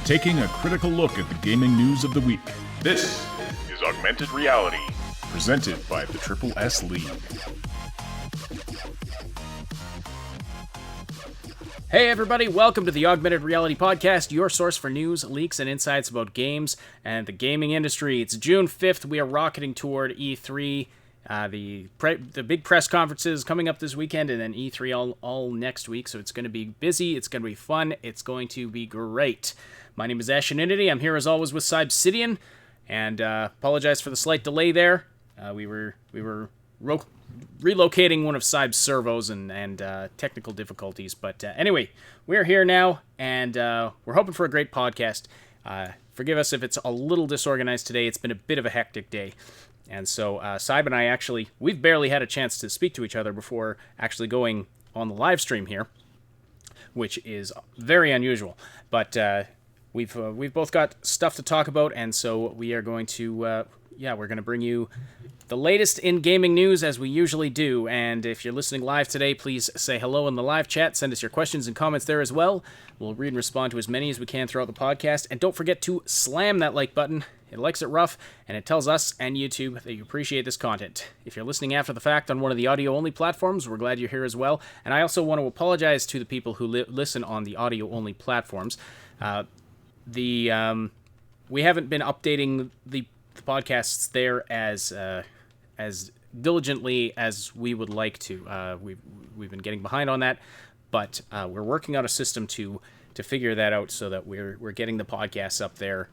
taking a critical look at the gaming news of the week. This is Augmented Reality, presented by the Triple S League. Hey everybody, welcome to the Augmented Reality Podcast, your source for news, leaks, and insights about games and the gaming industry. It's June 5th, we are rocketing toward E3, the big press conferences coming up this weekend, and then E3 all next week, so it's going to be busy, it's going to be fun, it's going to be great. My name is Ashenity, I'm here as always with Cybsidian, and apologize for the slight delay there. We were relocating one of Cyb's servos and technical difficulties. But anyway, we're here now, and we're hoping for a great podcast. Forgive us if it's a little disorganized today. It's been a bit of a hectic day. And so Cyb and I we've barely had a chance to speak to each other before actually going on the live stream here, which is very unusual. But we've both got stuff to talk about, and so we are going to, we're going to bring you the latest in gaming news, as we usually do. And if you're listening live today, please say hello in the live chat. Send us your questions and comments there as well. We'll read and respond to as many as we can throughout the podcast. And don't forget to slam that like button. It likes it rough, and it tells us and YouTube that you appreciate this content. If you're listening after the fact on one of the audio-only platforms, we're glad you're here as well. And I also want to apologize to the people who listen on the audio-only platforms. We haven't been updating the podcasts there as diligently as we would like to. We've been getting behind on that, but we're working on a system to figure that out so that we're getting the podcasts up there,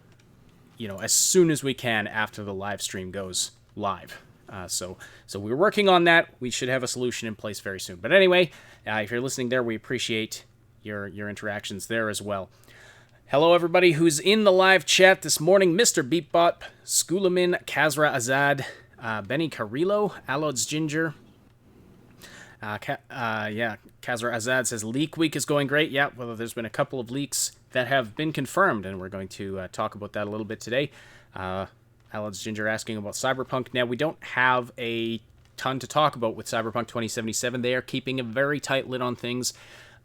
as soon as we can after the live stream goes live. So we're working on that. We should have a solution in place very soon. But anyway, if you're listening there, we appreciate your interactions there as well. Hello, everybody who's in the live chat this morning. Mr. Beatbot, Skulamin, Kazra Azad, Benny Carrillo, Alods Ginger. Kazra Azad says, Leak Week is going great. Yeah, well, there's been a couple of leaks that have been confirmed, and we're going to talk about that a little bit today. Alods Ginger asking about Cyberpunk. Now, we don't have a ton to talk about with Cyberpunk 2077. They are keeping a very tight lid on things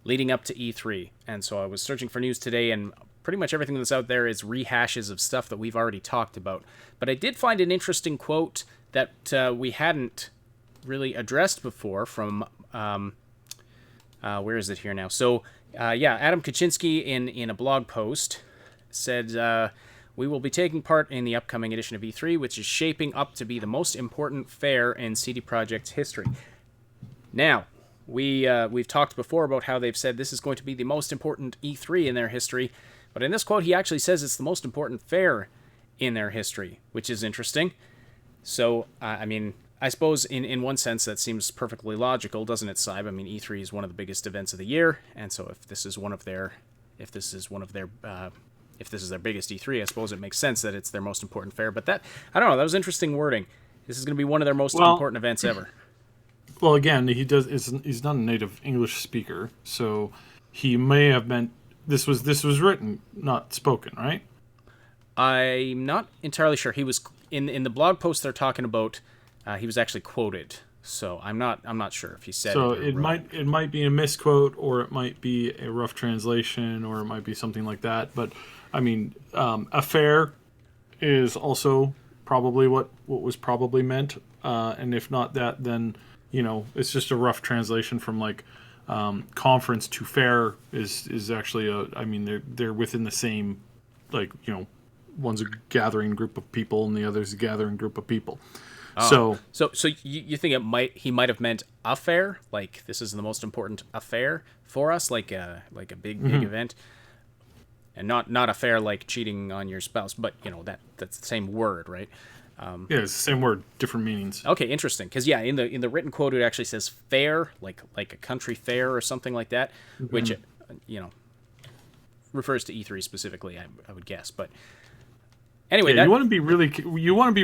leading up to E3. And so I was searching for news today, and pretty much everything that's out there is rehashes of stuff that we've already talked about. But I did find an interesting quote that we hadn't really addressed before from, where is it here now? So, Adam Kaczynski in a blog post said, we will be taking part in the upcoming edition of E3, which is shaping up to be the most important fair in CD Projekt's history. Now, we've talked before about how they've said this is going to be the most important E3 in their history, but in this quote, he actually says it's the most important fair in their history, which is interesting. So, I suppose in one sense that seems perfectly logical, doesn't it, Cyb? I mean, E3 is one of the biggest events of the year, and so if this is their biggest E3, I suppose it makes sense that it's their most important fair. But that was interesting wording. This is going to be one of their most important events ever. Well, again, he's not a native English speaker, so he may have meant this was written, not spoken, right? I'm not entirely sure. He was in the blog post they're talking about. He was actually quoted, so I'm not sure if he said. So it might be a misquote, or it might be a rough translation, or it might be something like that. But I mean, affair is also probably what was probably meant, and if not that, then it's just a rough translation from like conference to fair is actually they're within the same, one's a gathering group of people and the other's a gathering group of people. Oh. So you think he might have meant affair, like this is the most important affair for us, like a big event, and not affair like cheating on your spouse, but that's the same word, right? Yeah, it's the same word, different meanings. Okay, interesting. Because in the written quote, it actually says fair, like a country fair or something like that, which refers to E3 specifically, I would guess. But anyway, you want to be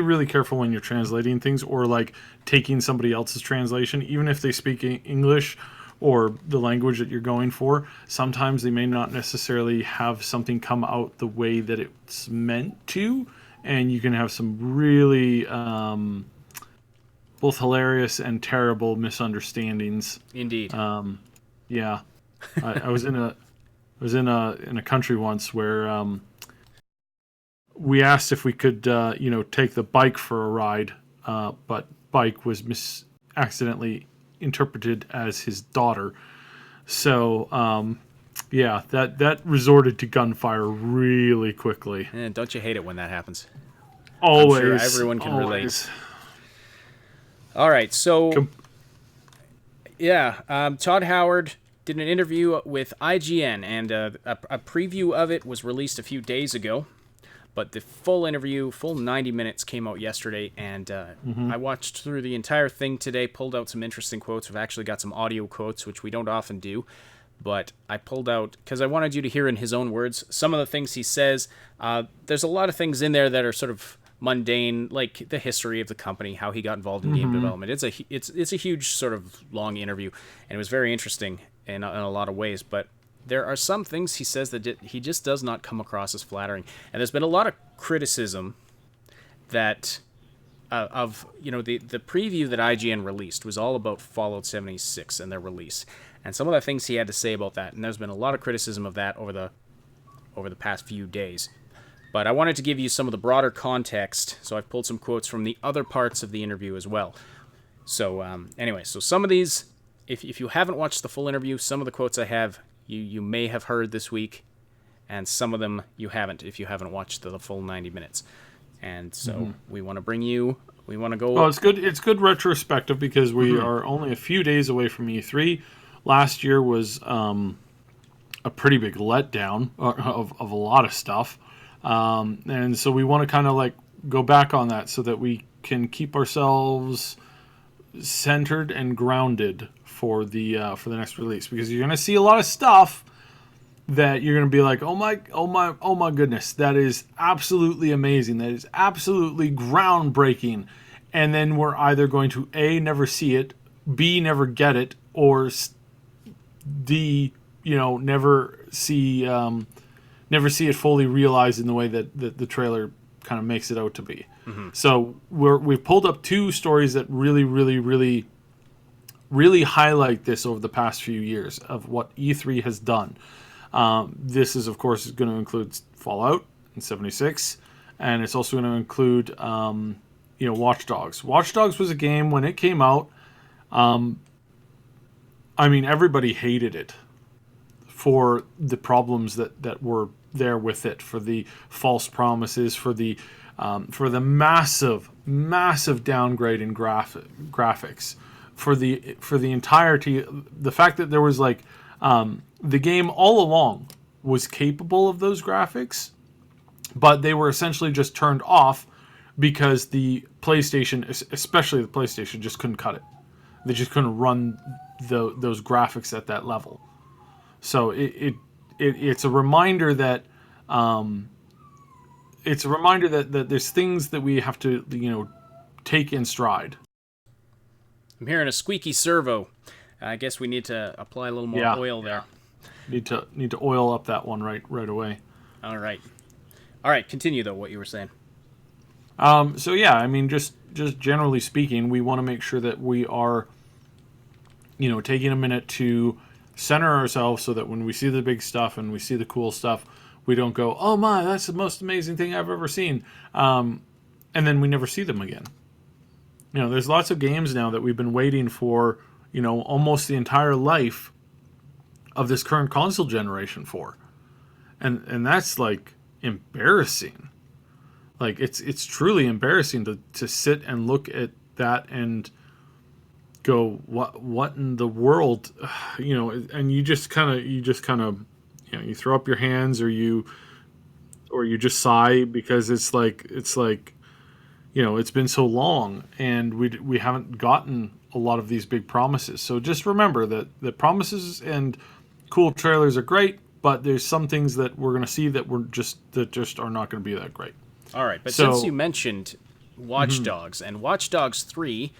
really careful when you're translating things or like taking somebody else's translation, even if they speak English or the language that you're going for. Sometimes they may not necessarily have something come out the way that it's meant to. And you can have some really both hilarious and terrible misunderstandings. Indeed. Yeah, I was in a country once where we asked if we could, take the bike for a ride, but bike was accidentally interpreted as his daughter. So, that resorted to gunfire really quickly. And don't you hate it when that happens? Always. I'm sure everyone can relate. Always. All right, so Todd Howard did an interview with IGN, and a preview of it was released a few days ago. But the full interview, full 90 minutes, came out yesterday, and I watched through the entire thing today, pulled out some interesting quotes. We've actually got some audio quotes, which we don't often do, but I pulled out, because I wanted you to hear in his own words, some of the things he says. There's a lot of things in there that are sort of mundane, like the history of the company, how he got involved in game development. It's a huge sort of long interview, and it was very interesting in a lot of ways, but there are some things he says that he just does not come across as flattering. And there's been a lot of criticism that the preview that IGN released was all about Fallout 76 and their release. And some of the things he had to say about that, and there's been a lot of criticism of that over the past few days. But I wanted to give you some of the broader context, so I've pulled some quotes from the other parts of the interview as well. So so some of these, if you haven't watched the full interview, some of the quotes I have, you may have heard this week, and some of them you haven't if you haven't watched the full 90 minutes. And so we want to go... Well, it's good retrospective, because we are only a few days away from E3. Last year was a pretty big letdown of a lot of stuff. And so we want to kind of like go back on that so that we can keep ourselves centered and grounded for the next release, because you're going to see a lot of stuff that you're going to be like, oh my goodness, that is absolutely amazing, that is absolutely groundbreaking, and then we're either going to A, never see it, B, never get it, or D, never see it fully realized in the way that the trailer kind of makes it out to be. So we've pulled up two stories that really highlight this over the past few years of what E3 has done. This is, of course, going to include Fallout and 76, and it's also going to include, Watch Dogs. Watch Dogs was a game when it came out. Everybody hated it for the problems that were there with it, for the false promises, for the massive downgrade in graphics. For the entirety, the fact that there was the game all along was capable of those graphics, but they were essentially just turned off because the PlayStation, especially the PlayStation, just couldn't cut it. They just couldn't run those graphics at that level. So it's a reminder that that there's things that we have to take in stride. I'm hearing a squeaky servo. I guess we need to apply a little more oil there. Need to oil up that one right away. All right. Continue though what you were saying. Just generally speaking, we want to make sure that we are, taking a minute to center ourselves so that when we see the big stuff and we see the cool stuff, we don't go, oh my, that's the most amazing thing I've ever seen, and then we never see them again. There's lots of games now that we've been waiting for, almost the entire life of this current console generation for. And that's embarrassing. It's truly embarrassing to sit and look at that and go, what in the world, and you just kind of you throw up your hands, or you just sigh, because it's been so long and we haven't gotten a lot of these big promises. So just remember that promises and cool trailers are great, but there's some things that we're going to see that just are not going to be that great. All right, but since you mentioned Watch Dogs, and Watch Dogs 3,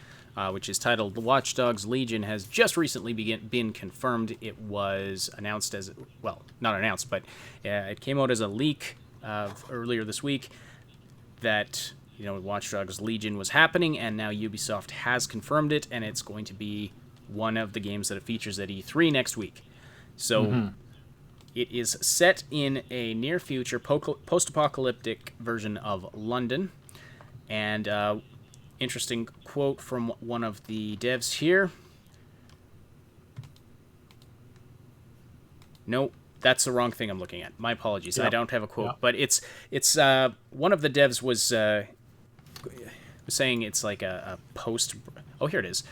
which is titled Watch Dogs Legion, has just recently been confirmed. It was announced as, well, not announced, but it came out as a leak earlier this week that Watch Dogs Legion was happening, and now Ubisoft has confirmed it, and it's going to be one of the games that it features at E3 next week. So It is set in a near future post-apocalyptic version of London. And interesting quote from one of the devs here. No, that's the wrong thing I'm looking at. My apologies. Yep. I don't have a quote, Yep. but it's one of the devs was saying it's like a post. Oh, here it is.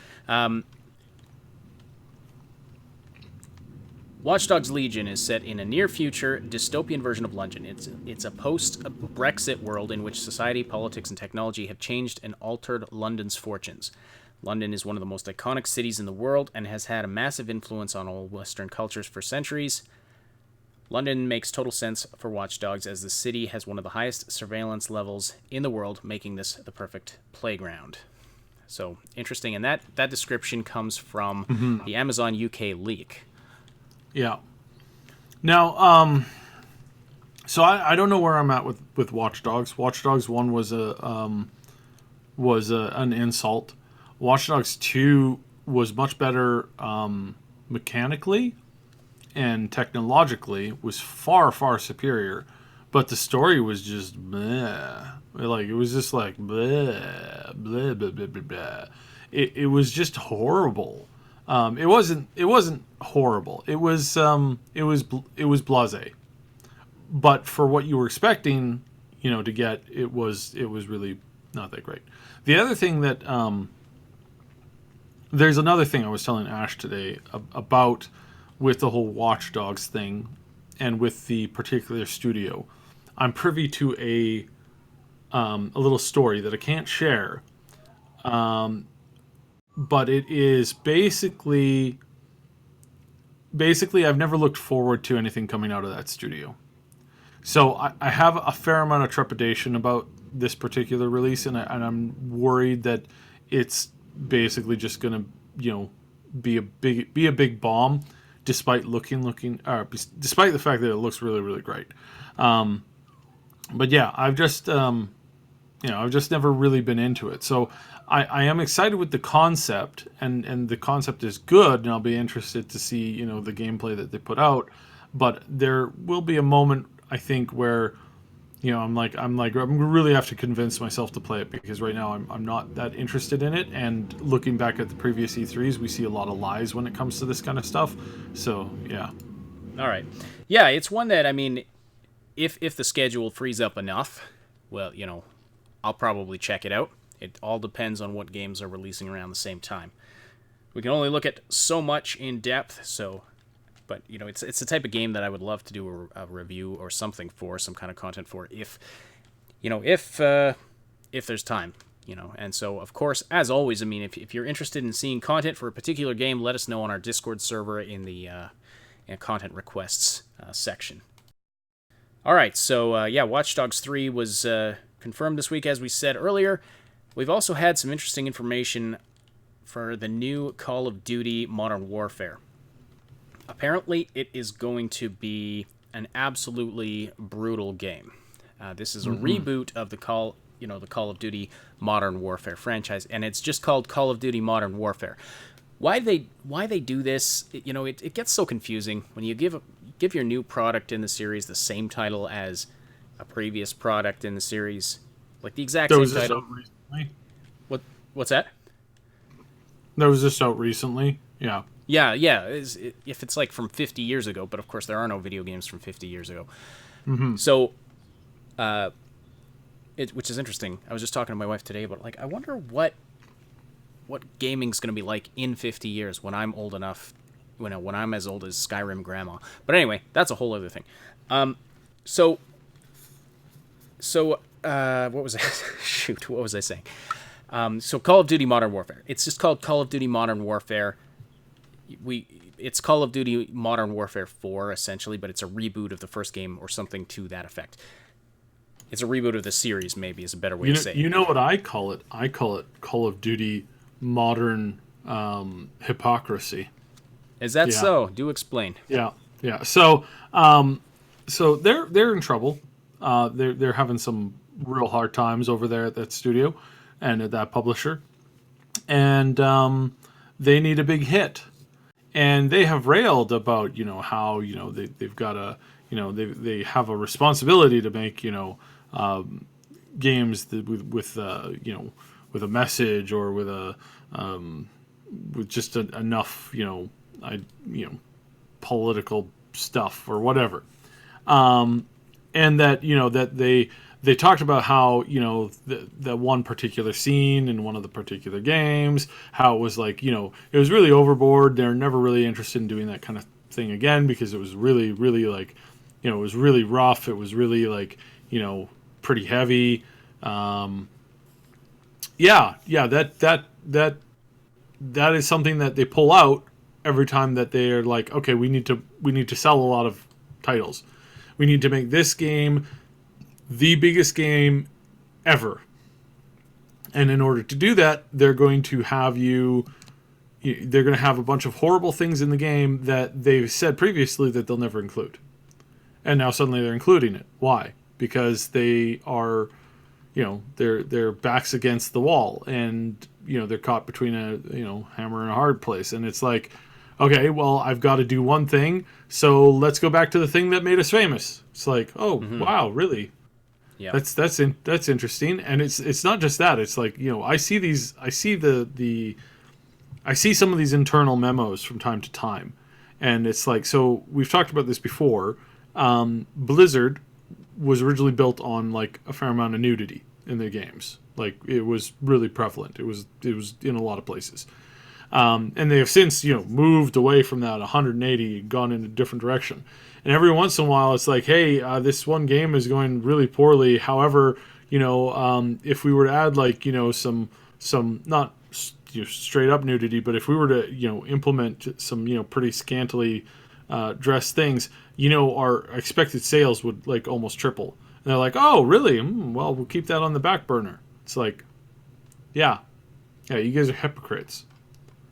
Watch Dogs Legion is set in a near-future dystopian version of London. It's a post-Brexit world in which society, politics, and technology have changed and altered London's fortunes. London is one of the most iconic cities in the world and has had a massive influence on all Western cultures for centuries. London makes total sense for Watch Dogs as the city has one of the highest surveillance levels in the world, making this the perfect playground. So, interesting. And that description comes from the Amazon UK leak. Yeah. Now, so I don't know where I'm at with Watch Dogs. Watch Dogs 1 was an insult. Watch Dogs 2 was much better mechanically and technologically, was far, far superior. But the story was just bleh. Like, it was just like bleh, bleh, bleh, bleh, bleh, bleh. It was just horrible. It wasn't horrible. It was blasé. But for what you were expecting, to get, it was really not that great. The other thing that there's another thing I was telling Ash today about with the whole Watch Dogs thing and with the particular studio. I'm privy to a little story that I can't share. But it is basically I've never looked forward to anything coming out of that studio. So I have a fair amount of trepidation about this particular release, and I'm worried that it's basically just going to, be a big bomb, despite despite the fact that it looks really, really great. But yeah, I've just never really been into it. So I am excited with the concept, and the concept is good, and I'll be interested to see, the gameplay that they put out. But there will be a moment, I think, where, I'm really have to convince myself to play it, because right now I'm not that interested in it. And looking back at the previous E3s, we see a lot of lies when it comes to this kind of stuff. So yeah. All right. Yeah, it's one that, if the schedule frees up enough, well, I'll probably check it out. It all depends on what games are releasing around the same time. We can only look at so much in depth, but it's the type of game that I would love to do a review or something for, some kind of content for, if there's time, And so, of course, as always, if you're interested in seeing content for a particular game, let us know on our Discord server in the content requests section. All right, so Watch Dogs 3 was confirmed this week, as we said earlier. We've also had some interesting information for the new Call of Duty Modern Warfare. Apparently, it is going to be an absolutely brutal game. This is a reboot of the Call of Duty Modern Warfare franchise, and it's just called Call of Duty Modern Warfare. Why they do this? It gets so confusing when you give your new product in the series the same title as a previous product in the series, like the exact same title. What's that? That was just out recently. Yeah. Yeah. If it's like from 50 years ago, but of course there are no video games from 50 years ago. Mm-hmm. So, which is interesting. I was just talking to my wife today about, I wonder what gaming's going to be like in 50 years when I'm old enough, when I'm as old as Skyrim Grandma. But anyway, that's a whole other thing. So what was I? Shoot, what was I saying? So Call of Duty Modern Warfare. It's just called Call of Duty Modern Warfare. It's Call of Duty Modern Warfare 4, essentially, but it's a reboot of the first game or something to that effect. It's a reboot of the series, maybe, is a better way to say it. You know what I call it? I call it Call of Duty Modern Hypocrisy. Is that so? Do explain. Yeah. So they're in trouble. They're having some real hard times over there at that studio and at that publisher, and they need a big hit. and they have railed about how they've got a they have a responsibility to make games that with with a message or with a with just enough political stuff or whatever, and that that they talked about how that one particular scene in one of the particular games, how it was like it was really overboard. They're never really interested in doing that kind of thing again because it was really like it was really rough. It was really like pretty heavy. That is something that they pull out every time that they are like, okay, we need to sell a lot of titles. We need to make this game the biggest game ever. And in order to do that, they're going to have a bunch of horrible things in the game that they've said previously that they'll never include. And now suddenly they're including it. Why? Because they are, their backs against the wall, and they're caught between a hammer and a hard place, and it's like, okay, well, I've got to do one thing, so let's go back to the thing that made us famous. It's like, oh, wow, really? Yeah, that's interesting, and it's not just that. It's like I see some of these internal memos from time to time, and it's like, so we've talked about this before. Blizzard was originally built on like a fair amount of nudity in their games. Like it was really prevalent. It was in a lot of places. And they have since, moved away from that 180, gone in a different direction. And every once in a while, it's like, hey, this one game is going really poorly. However, if we were to add like, some not straight up nudity, but if we were to, implement some, pretty scantily dressed things, our expected sales would like almost triple. And they're like, oh, really? Well, we'll keep that on the back burner. It's like, yeah, you guys are hypocrites.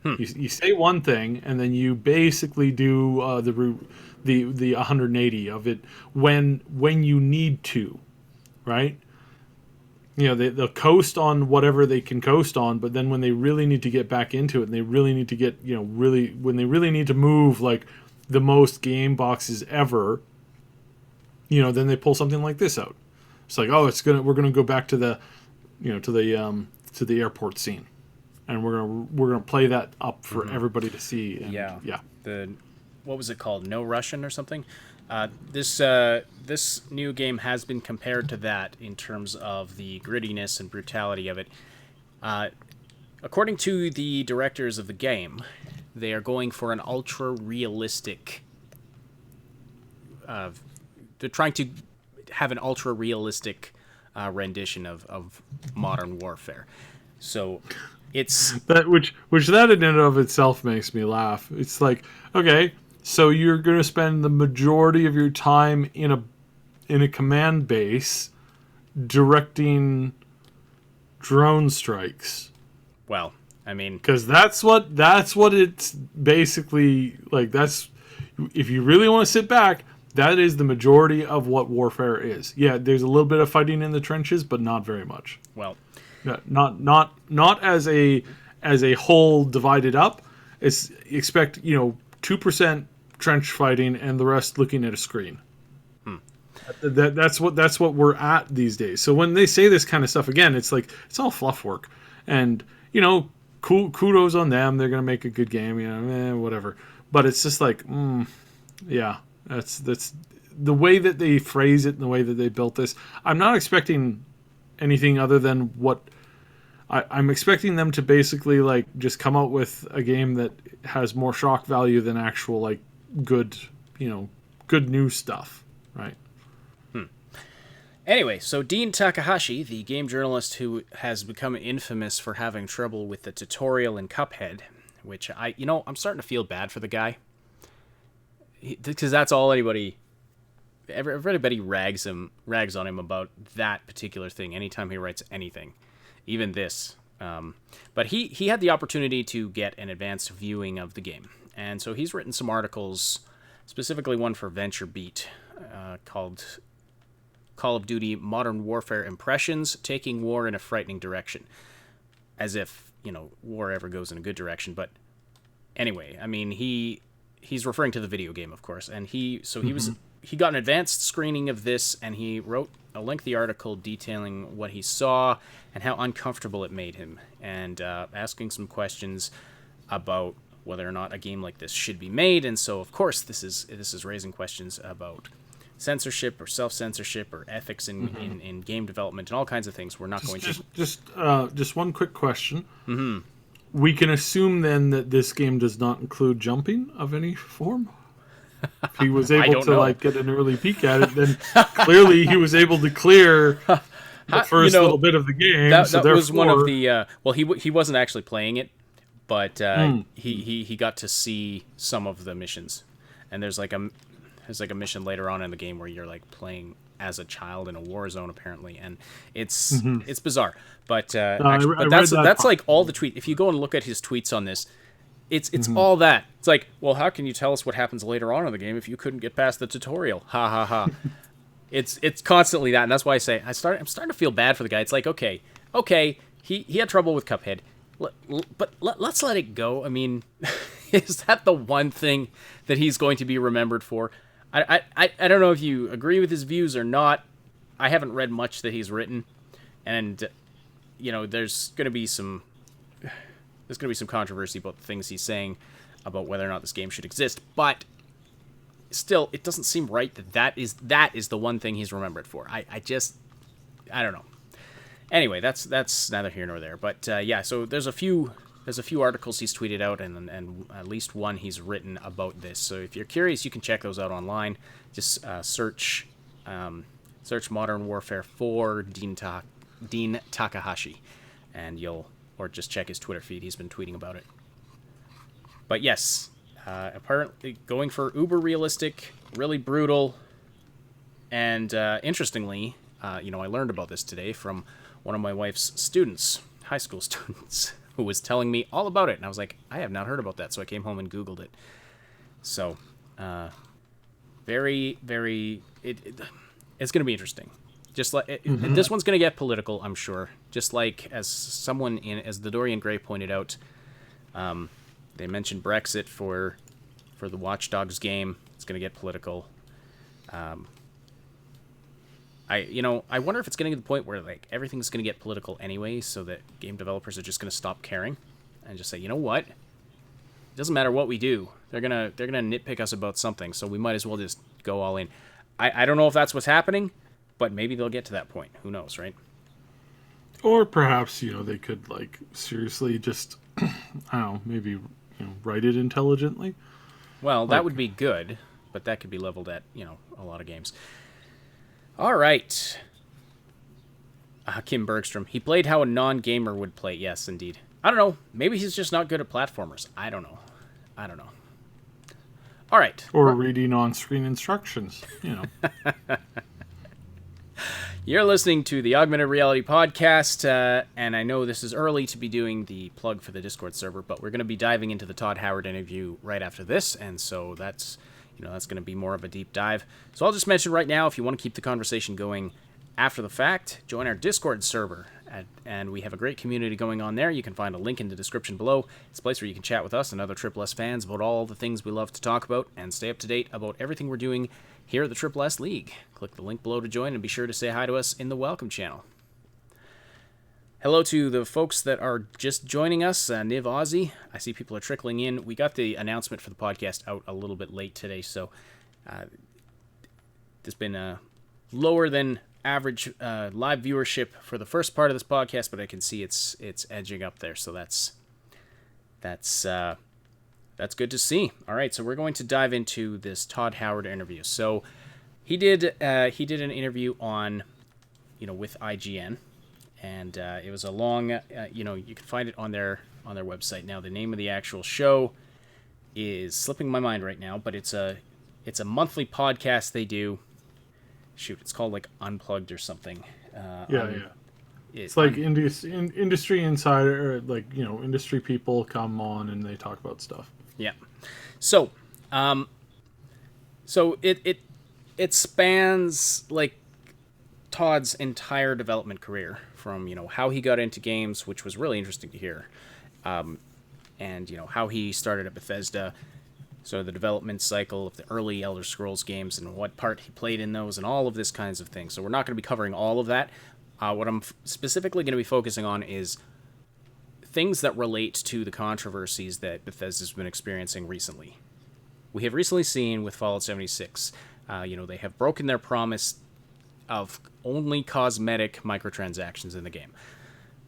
You say one thing, and then you basically do the 180 of it when you need to, right? They'll coast on whatever they can coast on, but then when they really need to get back into it, and they really need to get when they really need to move like the most game boxes ever, then they pull something like this out. It's like, oh, we're gonna go back to the to the airport scene. And we're gonna play that up for everybody to see. And, yeah. What was it called? No Russian or something? This new game has been compared to that in terms of the grittiness and brutality of it. According to the directors of the game, they are going for an ultra realistic. They're trying to have an ultra realistic rendition of modern warfare. So. It's that which that in and of itself makes me laugh. It's like, okay, so you're going to spend the majority of your time in a command base directing drone strikes. Well, I mean, because that's what it's basically like. That's, if you really want to sit back, that is the majority of what warfare is. Yeah, there's a little bit of fighting in the trenches, but not very much. Well. Not as a whole divided up. It's expect 2% trench fighting and the rest looking at a screen. That's what we're at these days. So when they say this kind of stuff again, it's like it's all fluff work, and kudos on them. They're gonna make a good game, whatever. But it's just like, that's the way that they phrase it and the way that they built this. I'm not expecting anything other than what I'm expecting them to basically like just come out with a game that has more shock value than actual like good new stuff, right? Anyway, so Dean Takahashi, the game journalist who has become infamous for having trouble with the tutorial in Cuphead, which I'm starting to feel bad for the guy, because that's all everybody rags on him about that particular thing anytime he writes anything, even this. But he had the opportunity to get an advanced viewing of the game, and so he's written some articles, specifically one for VentureBeat, called Call of Duty Modern Warfare Impressions, Taking War in a Frightening Direction. As if, war ever goes in a good direction, but Anyway, I mean, he's referring to the video game, of course, and he got an advanced screening of this, and he wrote a lengthy article detailing what he saw and how uncomfortable it made him, and asking some questions about whether or not a game like this should be made. And so, of course, this is raising questions about censorship or self-censorship or ethics in game development and all kinds of things. We're not going to... Just one quick question. Mm-hmm. We can assume then that this game does not include jumping of any form? If he was able to get an early peek at it, then clearly he was able to clear the first little bit of the game. That was one of the... he wasn't actually playing it, but he got to see some of the missions. And there's like a mission later on in the game where you're like playing as a child in a war zone, apparently, and it's bizarre. But that's like all the tweet. If you go and look at his tweets on this, it's all that. It's like, well, how can you tell us what happens later on in the game if you couldn't get past the tutorial? Ha ha ha. It's constantly that, and that's why I say I'm starting to feel bad for the guy. It's like, okay, he had trouble with Cuphead, but let's let it go. I mean, is that the one thing that he's going to be remembered for? I don't know if you agree with his views or not. I haven't read much that he's written, and there's going to be some controversy about the things he's saying about whether or not this game should exist. But still, it doesn't seem right that is the one thing he's remembered for. I don't know. Anyway, that's neither here nor there. But so there's a few articles he's tweeted out, and at least one he's written about this. So if you're curious, you can check those out online. Just search Modern Warfare 4 Dean Takahashi, and or just check his Twitter feed. He's been tweeting about it. But yes, apparently going for uber realistic, really brutal, and interestingly, I learned about this today from one of my wife's students, high school students, who was telling me all about it, and I was like, I have not heard about that, so I came home and Googled it. So, very, very, it's going to be interesting. Just like this one's going to get political, I'm sure. Just like as the Dorian Gray pointed out, they mentioned Brexit for the Watch Dogs game. It's going to get political. I wonder if it's getting to the point where like everything's going to get political anyway, so that game developers are just going to stop caring and just say, you know what? It doesn't matter what we do. They're gonna nitpick us about something, so we might as well just go all in. I don't know if that's what's happening, but maybe they'll get to that point. Who knows, right? Or perhaps they could seriously just I don't know, maybe write it intelligently. Well, that would be good, but that could be leveled at a lot of games. All right. Kim Bergstrom. He played how a non-gamer would play. Yes, indeed. I don't know. Maybe he's just not good at platformers. I don't know. All right. Or reading on-screen instructions, You're listening to the Augmented Reality Podcast, and I know this is early to be doing the plug for the Discord server, but we're going to be diving into the Todd Howard interview right after this, and so that's going to be more of a deep dive. So I'll just mention right now, if you want to keep the conversation going after the fact, join our Discord server, and we have a great community going on there. You can find a link in the description below. It's a place where you can chat with us and other Triple S fans about all the things we love to talk about, and stay up to date about everything we're doing here at the Triple S League. Click the link below to join, and be sure to say hi to us in the welcome channel. Hello to the folks that are just joining us, Niv Aussie. I see people are trickling in. We got the announcement for the podcast out a little bit late today, so there's been a lower than average live viewership for the first part of this podcast, but I can see it's edging up there, so that's good to see. All right, so we're going to dive into this Todd Howard interview. So he did an interview on with IGN. And it was a long, you can find it on their website. Now, the name of the actual show is slipping my mind right now, but it's a monthly podcast they do. Shoot, it's called like Unplugged or something. It's like industry insider, or industry people come on and they talk about stuff. Yeah. So, it spans like Todd's entire development career, from how he got into games, which was really interesting to hear, and how he started at Bethesda, sort of the development cycle of the early Elder Scrolls games and what part he played in those and all of this kinds of things. So we're not going to be covering all of that. What I'm specifically going to be focusing on is things that relate to the controversies that Bethesda's been experiencing recently. We have recently seen with Fallout 76, they have broken their promise of only cosmetic microtransactions in the game.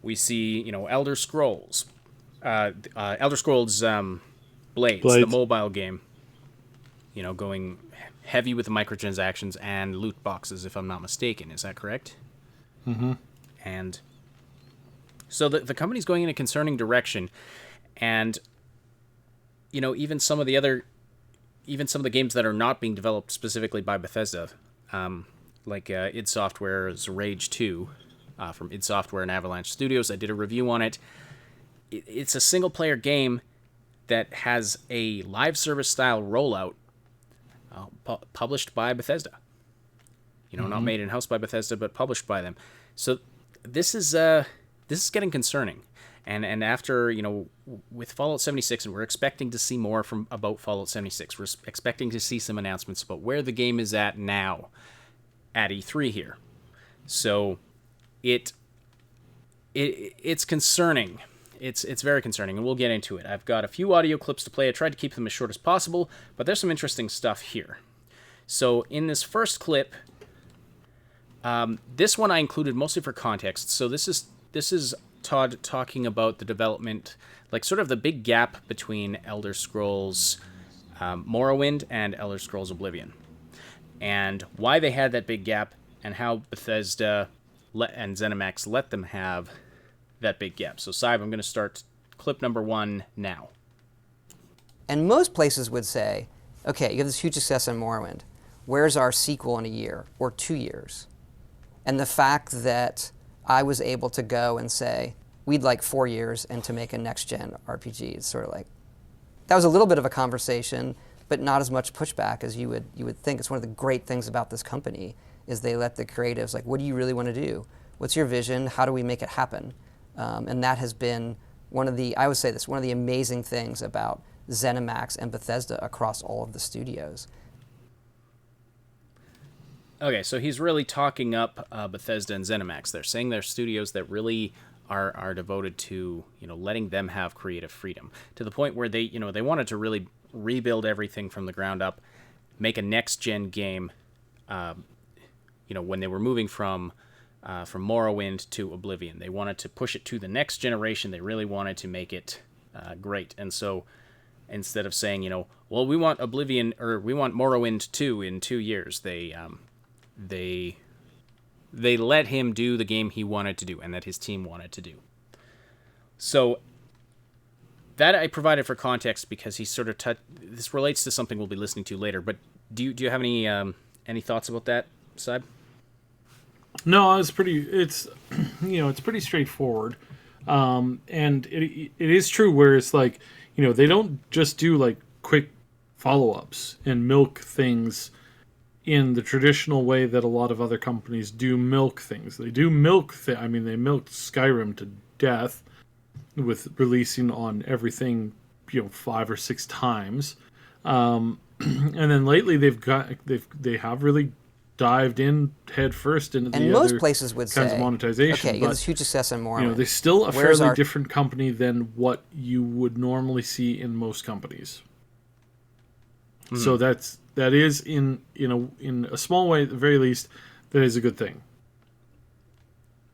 We see, Elder Scrolls, Blades, the mobile game, going heavy with the microtransactions and loot boxes, if I'm not mistaken. Is that correct? Mm-hmm. And so the company's going in a concerning direction, and even some of the games that are not being developed specifically by Bethesda, like id Software's Rage 2 from id Software and Avalanche Studios. I did a review on it. It's a single-player game that has a live service style rollout published by Bethesda. Not made in-house by Bethesda, but published by them. So this is getting concerning. And after, with Fallout 76, and we're expecting to see more about Fallout 76. We're expecting to see some announcements about where the game is at now at E3 here. So it's concerning. It's very concerning, and we'll get into it. I've got a few audio clips to play. I tried to keep them as short as possible, but there's some interesting stuff here. So in this first clip, this one I included mostly for context. So this is Todd talking about the development, like sort of the big gap between Elder Scrolls Morrowind and Elder Scrolls Oblivion, and why they had that big gap, and how Bethesda and ZeniMax let them have that big gap. So, Saib, I'm going to start clip number 1 now. And most places would say, okay, you have this huge success in Morrowind. Where's our sequel in a year or 2 years? And the fact that I was able to go and say, we'd like 4 years and to make a next-gen RPG, it's sort of like, that was a little bit of a conversation, but not as much pushback as you would think. It's one of the great things about this company is they let the creatives, like, what do you really want to do? What's your vision? How do we make it happen? And that has been one of the amazing things about ZeniMax and Bethesda across all of the studios. Okay, so he's really talking up Bethesda and ZeniMax. They're saying they're studios that really are devoted to letting them have creative freedom, to the point where they wanted to really rebuild everything from the ground up, make a next gen game. When they were moving from Morrowind to Oblivion, they wanted to push it to the next generation. They really wanted to make it great, and so instead of saying well, we want Oblivion or we want Morrowind 2 in 2 years, they let him do the game he wanted to do and that his team wanted to do. So that I provided for context because he sort of this relates to something we'll be listening to later. But do you have any thoughts about that, Saib? No, it's pretty straightforward, and it is true where it's like they don't just do like quick follow-ups and milk things in the traditional way that a lot of other companies do milk things. They do milk they milked Skyrim to death with releasing on everything 5 or 6 times, and then lately they have really dived in head first into and the most other places would kinds say, of monetization. okay, you have this huge success in Morrowind. They're still a fairly different company than what you would normally see in most companies. Mm-hmm. So that is in a small way, at the very least, that is a good thing.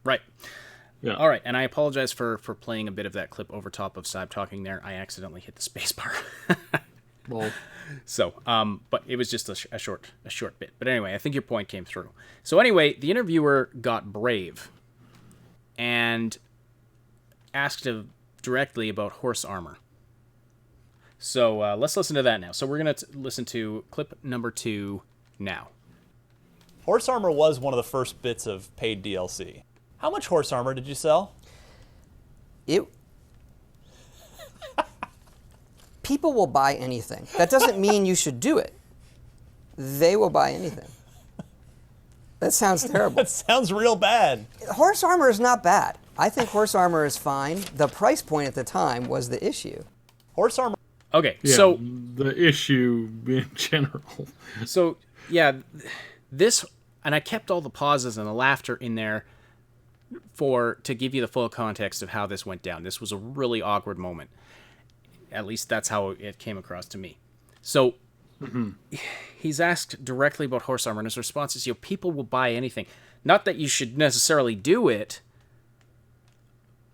Right. Yeah. All right, and I apologize for playing a bit of that clip over top of Saib talking there. I accidentally hit the space bar. Well. So, but it was just a short bit. But anyway, I think your point came through. So anyway, the interviewer got brave and asked directly about horse armor. So let's listen to that now. So we're going to listen to clip number 2 now. Horse armor was one of the first bits of paid DLC. How much horse armor did you sell? People will buy anything. That doesn't mean you should do it. They will buy anything. That sounds terrible. That sounds real bad. Horse armor is not bad. I think horse armor is fine. The price point at the time was the issue. Horse armor. Okay, Yeah, so the issue in general. So, yeah, this, and I kept all the pauses and the laughter in there to give you the full context of how this went down. This was a really awkward moment. At least that's how it came across to me. So, he's asked directly about horse armor, and his response is, people will buy anything. Not that you should necessarily do it,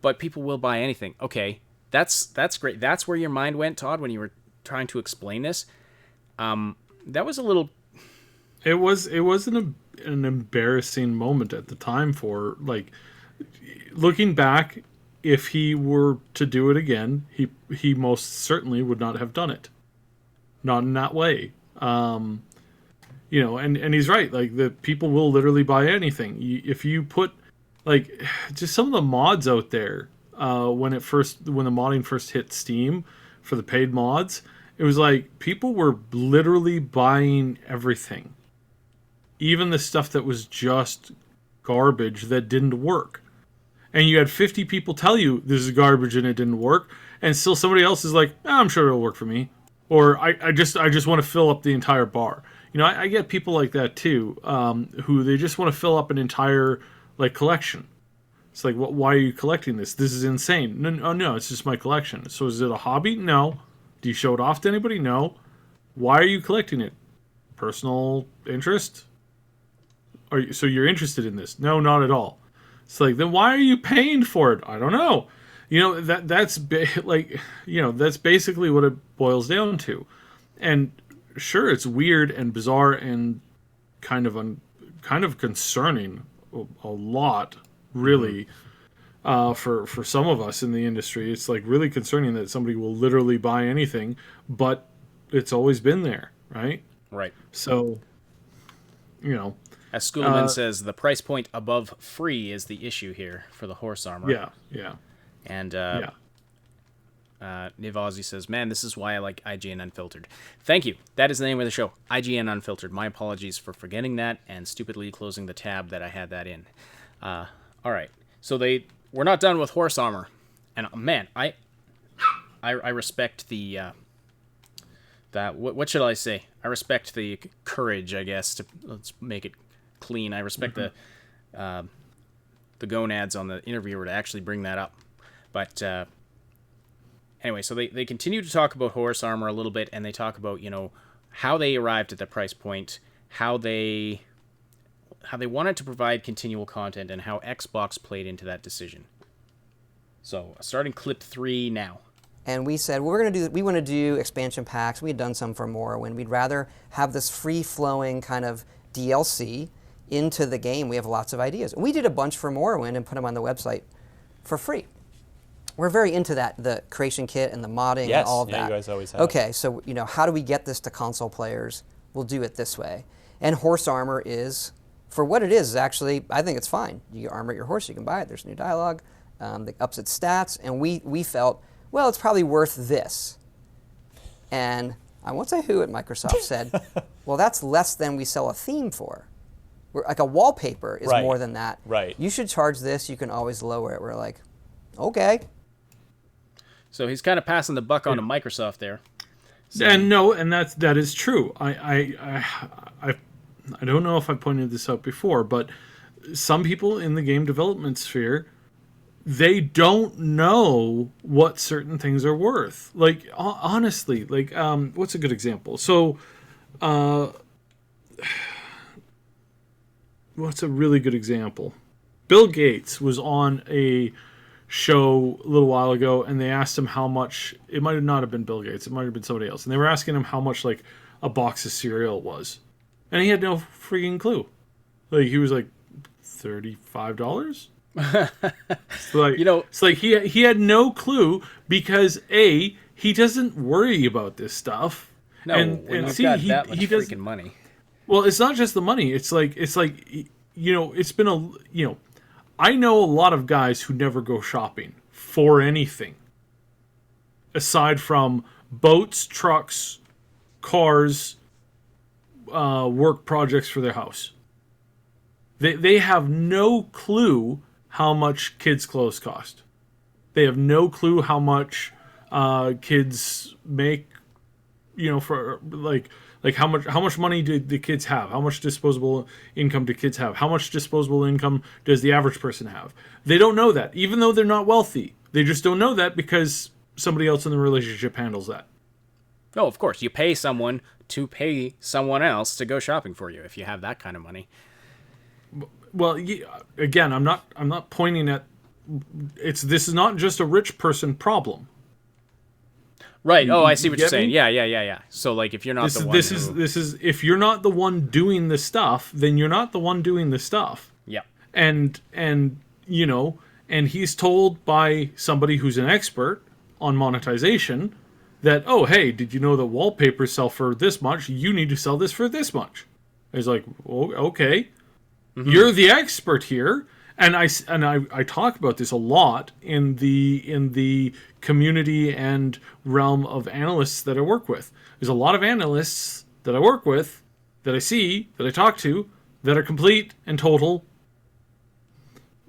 but people will buy anything. Okay, that's great. That's where your mind went, Todd, when you were trying to explain this. That was a little. It was an embarrassing moment at the time for, like, looking back. If he were to do it again, he most certainly would not have done it. Not in that way. And he's right. Like, the people will literally buy anything. If you put, like, just some of the mods out there, when the modding first hit Steam for the paid mods, it was like people were literally buying everything, even the stuff that was just garbage that didn't work. And you had 50 people tell you this is garbage and it didn't work, and still somebody else is like, I'm sure it'll work for me, or I just want to fill up the entire bar. I get people like that too, who they just want to fill up an entire, like, collection. It's like, why are you collecting this? This is insane. No, it's just my collection. So is it a hobby? No. Do you show it off to anybody? No. Why are you collecting it? Personal interest? So you're interested in this? No, not at all. It's like, then why are you paying for it? I don't know. That's basically what it boils down to. And sure, it's weird and bizarre and kind of concerning a lot, really, for some of us in the industry. It's like really concerning that somebody will literally buy anything, but it's always been there, right? Right. So, as Schoolman says, the price point above free is the issue here for the horse armor. Yeah. And Nivazi says, man, this is why I like IGN Unfiltered. Thank you. That is the name of the show, IGN Unfiltered. My apologies for forgetting that and stupidly closing the tab that I had that in. All right. So we're not done with horse armor. And man, I respect what should I say? I respect the courage, I guess, let's make it clean. I respect the gonads on the interviewer to actually bring that up. But anyway, so they continue to talk about horse armor a little bit, and they talk about, how they arrived at the price point, how they wanted to provide continual content, and how Xbox played into that decision. So, starting clip 3 now. And we said, well, we want to do expansion packs. We had done some for Morrowind. We'd rather have this free-flowing kind of DLC into the game. We have lots of ideas. We did a bunch for Morrowind and put them on the website for free. We're very into that, the creation kit and the modding and all of that. Yes, you guys always have. Okay, so how do we get this to console players? We'll do it this way. And horse armor is, for what it is actually, I think it's fine. You armor your horse, you can buy it. There's new dialogue that ups its stats. And we felt, well, it's probably worth this. And I won't say who at Microsoft said, well, that's less than we sell a theme for. Like a wallpaper is more than that. Right. You should charge this. You can always lower it. We're like, okay. So he's kind of passing the buck on to Microsoft there. So. And that is true. I don't know if I pointed this out before, but some people in the game development sphere, they don't know what certain things are worth. Like, honestly, like, what's a good example? So, what's a really good example? Bill Gates was on a show a little while ago, and they asked him how much. It might not have been Bill Gates. It might have been somebody else. And they were asking him how much, like, a box of cereal was. And he had no freaking clue. Like, he was like, $35? It's like, it's like he had no clue because A, he doesn't worry about this stuff. No, and he's C, got that much he freaking money. Well, it's not just the money. It's like it's been I know a lot of guys who never go shopping for anything aside from boats, trucks, cars, work projects for their house. They have no clue how much kids' clothes cost. They have no clue how much kids make, for like how much money do the kids have? How much disposable income do kids have? How much disposable income does the average person have? They don't know that, even though they're not wealthy. They just don't know that because somebody else in the relationship handles that. Oh, of course. You pay someone to pay someone else to go shopping for you if you have that kind of money. Well, again, I'm not pointing at this is not just a rich person problem. Right. Oh, I see what You you're get saying. me? Yeah. So like if you're not the one This is if you're not the one doing the stuff, then you're not the one doing the stuff. Yeah. And he's told by somebody who's an expert on monetization that, oh, hey, did you know that wallpapers sell for this much? You need to sell this for this much. It's like, oh, okay. Mm-hmm. You're the expert here. And I talk about this a lot in the community and realm of analysts that I work with. There's a lot of analysts that I work with, that I see, that I talk to, that are complete and total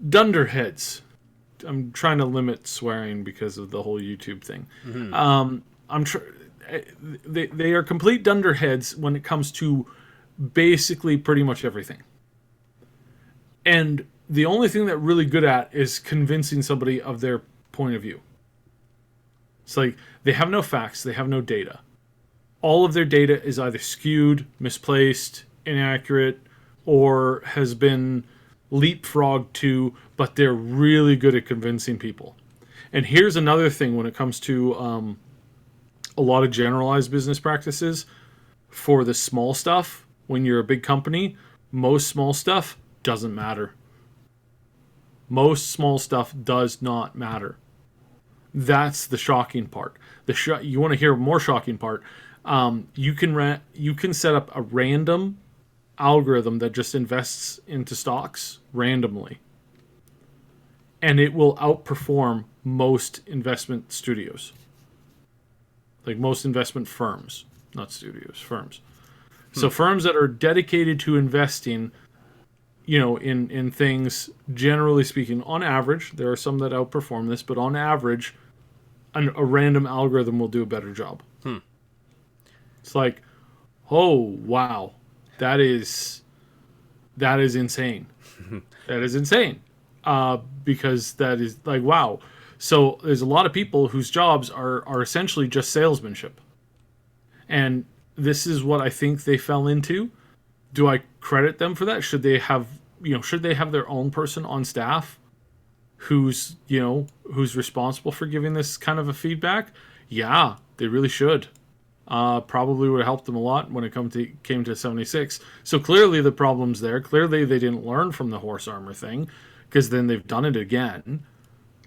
dunderheads. I'm trying to limit swearing because of the whole YouTube thing. Mm-hmm. They are complete dunderheads when it comes to basically pretty much everything. And the only thing they're really good at is convincing somebody of their point of view. It's like they have no facts, they have no data. All of their data is either skewed, misplaced, inaccurate, or has been leapfrogged to, but they're really good at convincing people. And here's another thing when it comes to a lot of generalized business practices. For the small stuff, when you're a big company, most small stuff doesn't matter. Most small stuff does not matter. That's the shocking part. You want to hear a more shocking part? You can set up a random algorithm that just invests into stocks randomly, and it will outperform most investment studios, like most investment firms, not studios, firms. So firms that are dedicated to investing, in things, generally speaking, on average, there are some that outperform this, but on average, a random algorithm will do a better job. It's like, oh, wow, that is insane. That is insane. Because that is like, wow. So there's a lot of people whose jobs are essentially just salesmanship. And this is what I think they fell into. Do I credit them for that? Should they have their own person on staff who's responsible for giving this kind of a feedback? Yeah, they really should. Probably would have helped them a lot when it came to 76. So clearly the problem's there. Clearly they didn't learn from the horse armor thing, because then they've done it again.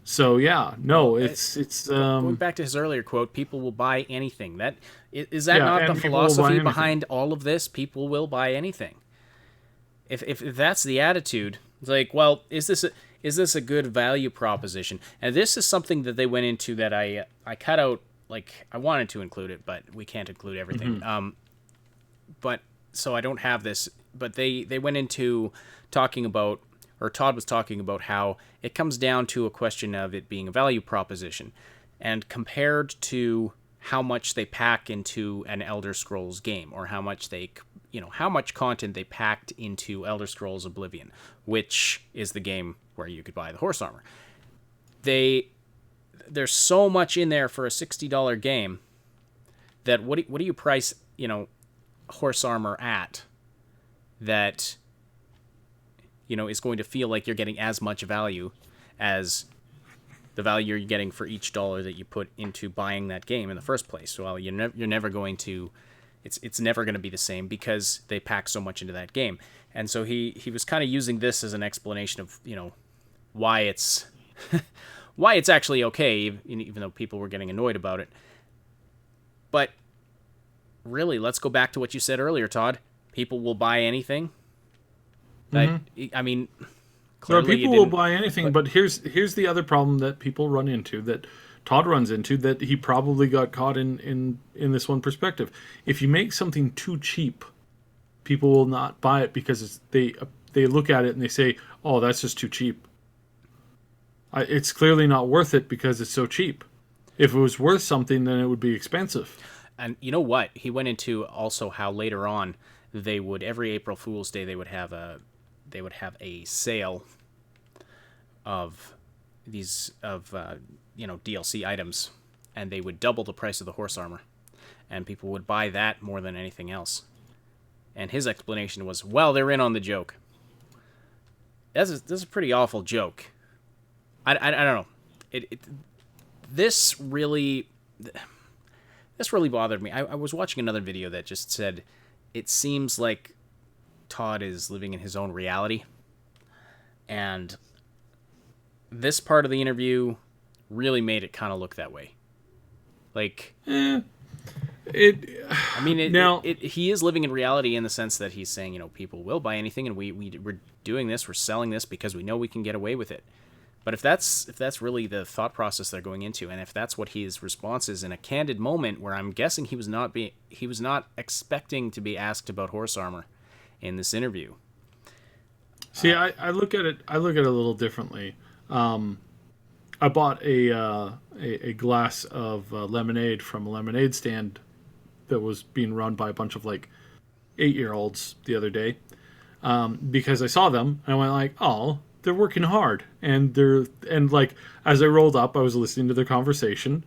So yeah, no, it's going back to his earlier quote, people will buy anything. That is that not the philosophy behind all of this? People will buy anything. If that's the attitude, it's like, well, is this a good value proposition? And this is something that they went into that I cut out. Like, I wanted to include it, but we can't include everything. Mm-hmm. But so I don't have this. But they went into talking about, or Todd was talking about, how it comes down to a question of it being a value proposition, and compared to how much they pack into an Elder Scrolls game, or how much content they packed into Elder Scrolls Oblivion, which is the game where you could buy the horse armor. There's so much in there for a $60 game that what do you price, horse armor at that, is going to feel like you're getting as much value as the value you're getting for each dollar that you put into buying that game in the first place. Well, you're never going to, it's never going to be the same because they pack so much into that game. And so he was kind of using this as an explanation of, why it's why it's actually okay, even though people were getting annoyed about it. But really, let's go back to what you said earlier, Todd. People will buy anything. Mm-hmm. I mean, clearly people will buy anything, but here's the other problem that people run into, that Todd runs into, that he probably got caught in this one perspective. If you make something too cheap, people will not buy it because they look at it and they say, oh, that's just too cheap. It's clearly not worth it because it's so cheap. If it was worth something, then it would be expensive. And you know what? He went into also how later on they would, every April Fool's Day, they would have a sale of these DLC items, and they would double the price of the horse armor, and people would buy that more than anything else. And his explanation was, well, they're in on the joke. This is a pretty awful joke. I don't know. This really bothered me. I was watching another video that just said it seems like Todd is living in his own reality, and this part of the interview really made it kind of look that way. Like, he is living in reality in the sense that he's saying, people will buy anything, and we're doing this, we're selling this because we know we can get away with it. But if that's really the thought process they're going into, and if that's what his response is in a candid moment where I'm guessing he was not expecting to be asked about horse armor in this interview. See, I look at it a little differently. I bought a glass of lemonade from a lemonade stand that was being run by a bunch of 8-year-olds the other day, because I saw them and I went like, oh, they're working hard, and as I rolled up, I was listening to their conversation,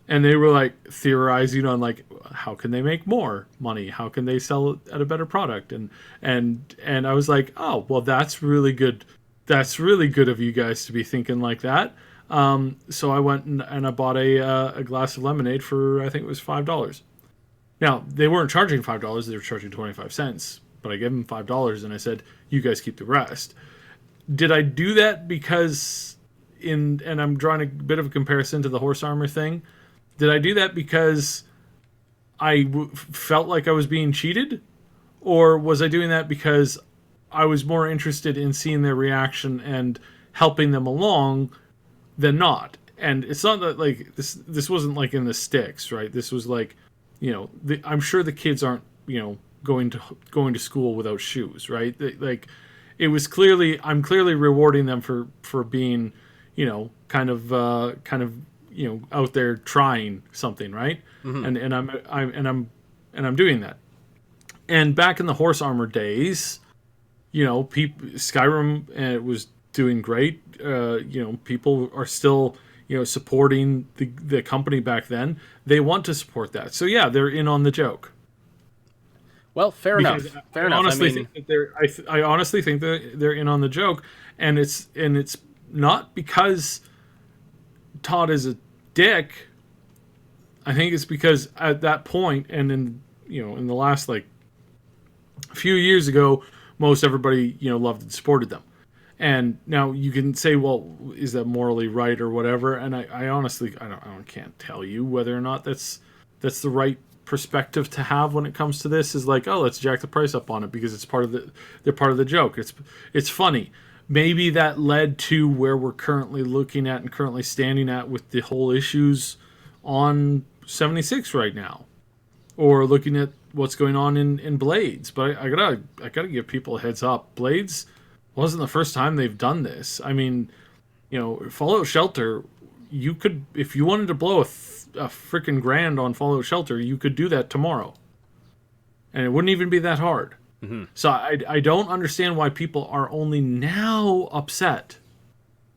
and they were theorizing on how can they make more money, how can they sell it at a better product, and I was like, oh, well, that's really good of you guys to be thinking like that. So I went and I bought a glass of lemonade for, I think it was $5. Now, they weren't charging $5, they were charging 25 cents, but I gave them $5 and I said, you guys keep the rest. Did I do that because and I'm drawing a bit of a comparison to the horse armor thing. Did I do that because I felt like I was being cheated? Or was I doing that because I was more interested in seeing their reaction and helping them along than not? And it's not that this wasn't in the sticks, right? This was I'm sure the kids aren't, going to school without shoes, right? It was I'm clearly rewarding them for being, kind of out there trying something, right? Mm-hmm. And I'm doing that. And back in the horse armor days, Skyrim was doing great. People are still, supporting the company back then. They want to support that. So yeah, they're in on the joke. Well, fair enough. I honestly think that they're in on the joke, and it's not because Todd is a dick. I think it's because at that point, and in the last few years ago, most everybody loved and supported them. And now you can say, well, is that morally right or whatever? And I honestly can't tell you whether or not that's the right perspective to have when it comes to this. Is let's jack the price up on it because they're part of the joke. It's funny. Maybe that led to where we're currently looking at and currently standing at with the whole issues on 76 right now, or looking at what's going on in Blades. But I gotta give people a heads up. Blades wasn't the first time they've done this. I mean, Fallout Shelter, you could, if you wanted to blow a freaking grand on Fallout Shelter, you could do that tomorrow, and it wouldn't even be that hard. Mm-hmm. So I don't understand why people are only now upset.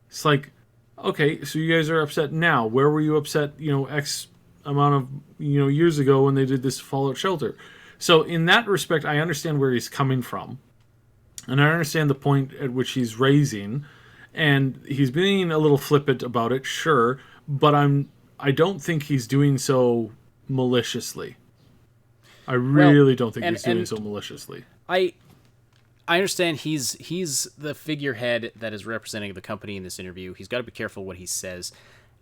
It's okay, so you guys are upset now. Where were you upset, X amount of, years ago when they did this Fallout Shelter? So in that respect, I understand where he's coming from, and I understand the point at which he's raising, and he's being a little flippant about it, sure, but I don't think he's doing so maliciously. I really don't think he's doing so maliciously. I understand he's the figurehead that is representing the company in this interview. He's got to be careful what he says,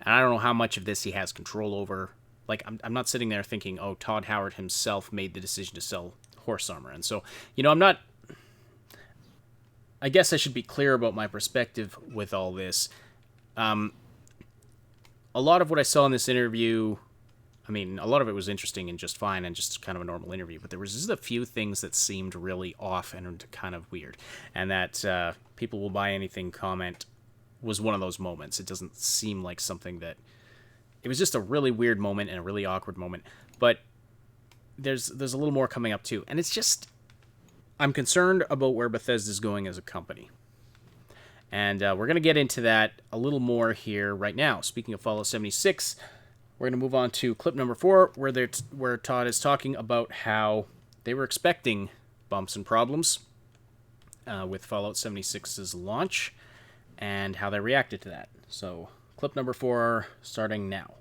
and I don't know how much of this he has control over. I'm not sitting there thinking, oh, Todd Howard himself made the decision to sell horse armor, and so I'm not. I guess I should be clear about my perspective with all this. A lot of what I saw in this interview, a lot of it was interesting and just fine and just kind of a normal interview, but there was just a few things that seemed really off and kind of weird. And that people will buy anything comment was one of those moments. It doesn't seem like something that it was just a really weird moment and a really awkward moment. But there's a little more coming up too, and it's just I'm concerned about where Bethesda's going as a company. And we're going to get into that a little more here right now. Speaking of Fallout 76, we're going to move on to clip number 4, where Todd is talking about how they were expecting bumps and problems with Fallout 76's launch, and how they reacted to that. So, clip number 4, starting now.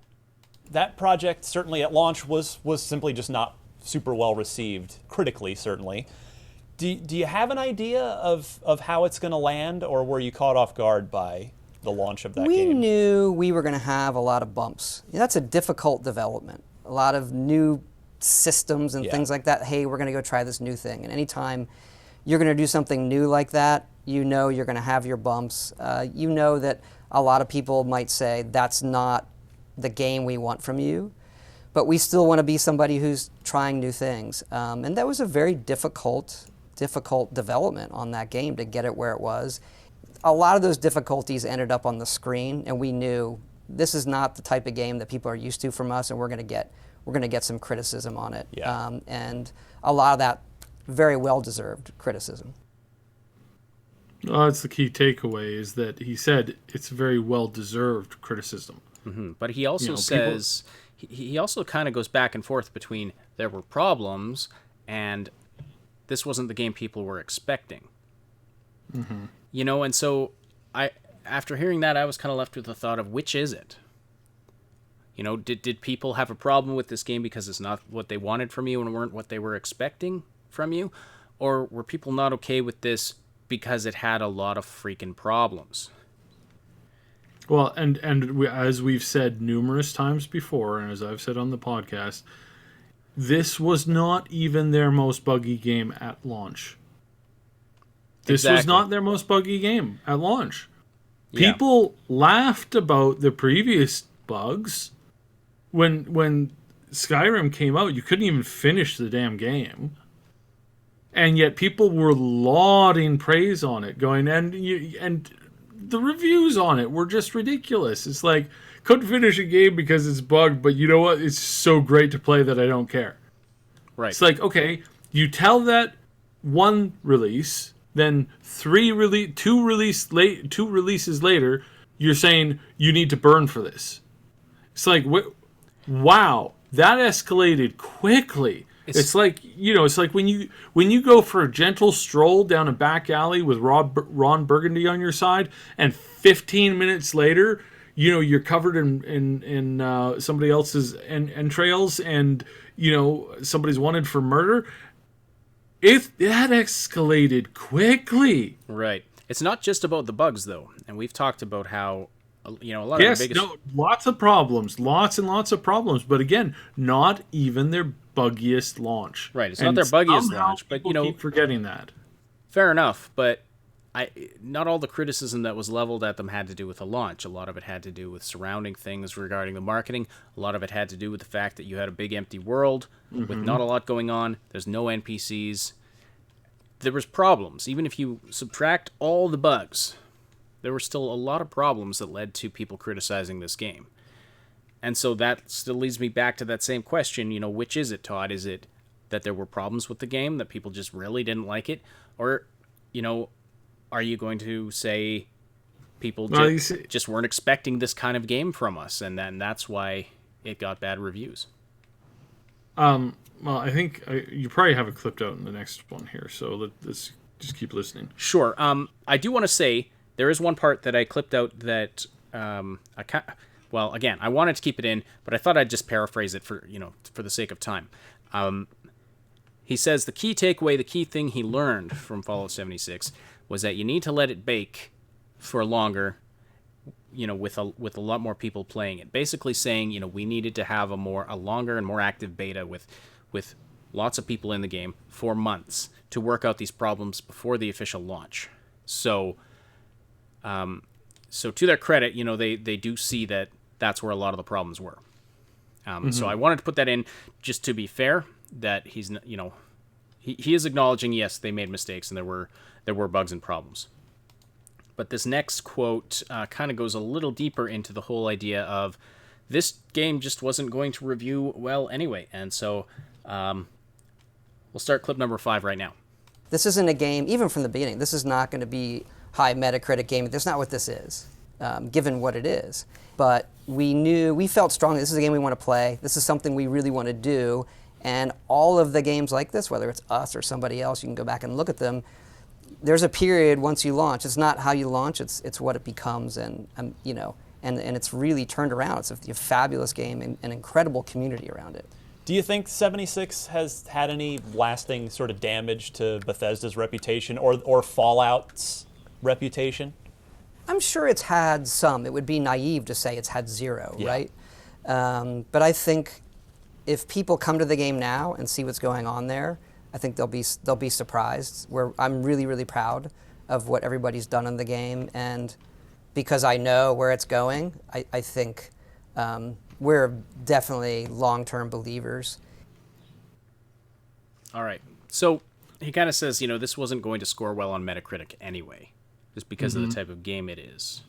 That project, certainly at launch, was simply just not super well received, critically, certainly. Do you have an idea of how it's going to land, or were you caught off guard by the launch of that game? We knew we were going to have a lot of bumps. That's a difficult development. A lot of new systems and things like that. Hey, we're going to go try this new thing. And anytime you're going to do something new like that, you know you're going to have your bumps. You know that a lot of people might say, that's not the game we want from you. But we still want to be somebody who's trying new things. And that was a very difficult development on that game to get it where it was. A lot of those difficulties ended up on the screen, and we knew this is not the type of game that people are used to from us, and we're going to get some criticism on it. Yeah. And a lot of that very well-deserved criticism. That's the key takeaway, is that he said it's very well-deserved criticism. Mm-hmm. But he also says, he also kind of goes back and forth between there were problems and this wasn't the game people were expecting. Mm-hmm. You know, and so after hearing that, I was kind of left with the thought of, which is it? You know, did people have a problem with this game because it's not what they wanted from you and weren't what they were expecting from you? Or were people not okay with this because it had a lot of freaking problems? Well, as we've said numerous times before, and as I've said on the podcast, this was not even their most buggy game at launch. This was not their most buggy game at launch. Yeah. People laughed about the previous bugs. When Skyrim came out, you couldn't even finish the damn game. And yet people were lauding praise on it, going, and the reviews on it were just ridiculous. It's like, couldn't finish a game because it's bugged, but you know what? It's so great to play that I don't care. Right. It's like, okay, you tell that one release, then two releases later, you're saying you need to burn for this. It's like, wow, that escalated quickly. It's like, you know, it's like when you go for a gentle stroll down a back alley with Ron Burgundy on your side, and 15 minutes later, you know, you're covered in somebody else's entrails, and you know somebody's wanted for murder. If that escalated quickly, right? It's not just about the bugs, though, and we've talked about how, you know, a lot of the biggest... lots of problems, lots and lots of problems. But again, not even their buggiest launch. Right, it's not their buggiest launch, but you know, keep forgetting that. Fair enough, but not all the criticism that was leveled at them had to do with the launch. A lot of it had to do with surrounding things regarding the marketing. A lot of it had to do with the fact that you had a big empty world with not a lot going on. There's no NPCs. There was problems. Even if you subtract all the bugs, there were still a lot of problems that led to people criticizing this game. And so that still leads me back to that same question, you know, which is it, Todd? Is it that there were problems with the game, that people just really didn't like it? Or, you know, are you going to say people just weren't expecting this kind of game from us, and then that's why it got bad reviews? Well, I think you probably have it clipped out in the next one here, so let's just keep listening. Sure. I do want to say there is one part that I clipped out that well, again, I wanted to keep it in, but I thought I'd just paraphrase it for the sake of time. He says the key takeaway, the key thing he learned from Fallout 76 was that you need to let it bake for longer, you know, with a lot more people playing it. Basically saying, you know, we needed to have a longer and more active beta with lots of people in the game for months to work out these problems before the official launch. So to their credit, you know, they do see that that's where a lot of the problems were. So I wanted to put that in just to be fair, that he's, you know, he is acknowledging, yes, they made mistakes and there were bugs and problems. But this next quote kind of goes a little deeper into the whole idea of this game just wasn't going to review well anyway. And so we'll start clip number 5 right now. This isn't a game, even from the beginning, this is not going to be high Metacritic game. That's not what this is, given what it is. But we felt strongly this is a game we want to play. This is something we really want to do. And all of the games like this, whether it's us or somebody else, you can go back and look at them. There's a period once you launch. It's not how you launch, it's what it becomes. And it's really turned around. It's a fabulous game and an incredible community around it. Do you think 76 has had any lasting sort of damage to Bethesda's reputation or Fallout's reputation? I'm sure it's had some. It would be naive to say it's had zero, right? But I think if people come to the game now and see what's going on there, I think they'll be surprised. I'm really, really proud of what everybody's done in the game, and because I know where it's going, I think we're definitely long-term believers. All right. So he kind of says, this wasn't going to score well on Metacritic anyway, just because of the type of game it is.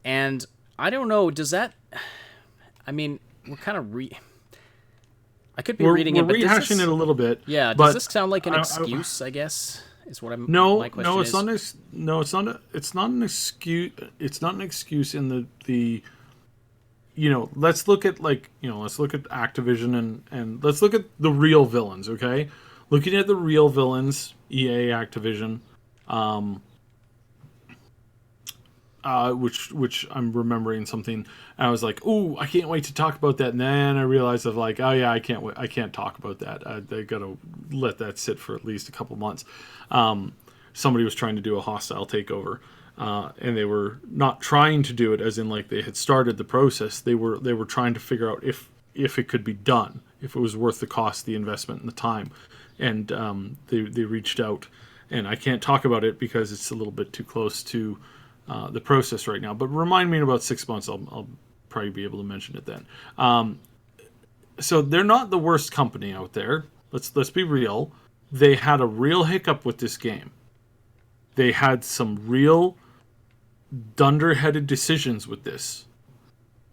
And I don't know, does that... I mean, we're kind of I could be reading it, but we're rehashing it a little bit. Yeah, does this sound like an excuse, I guess, is what my question is? It's not an excuse. It's not an excuse in the let's look at Activision and let's look at the real villains, okay? Looking at the real villains, EA, Activision, which I'm remembering something. And I was like, "Ooh, I can't wait to talk about that." And then I realized I can't talk about that. They gotta let that sit for at least a couple months. Somebody was trying to do a hostile takeover. And they were not trying to do it as in like they had started the process. They were trying to figure out if it could be done, if it was worth the cost, the investment, and the time. And they reached out, and I can't talk about it because it's a little bit too close to the process right now. But remind me in about 6 months, I'll probably be able to mention it then. So they're not the worst company out there. Let's be real. They had a real hiccup with this game. They had some real dunderheaded decisions with this,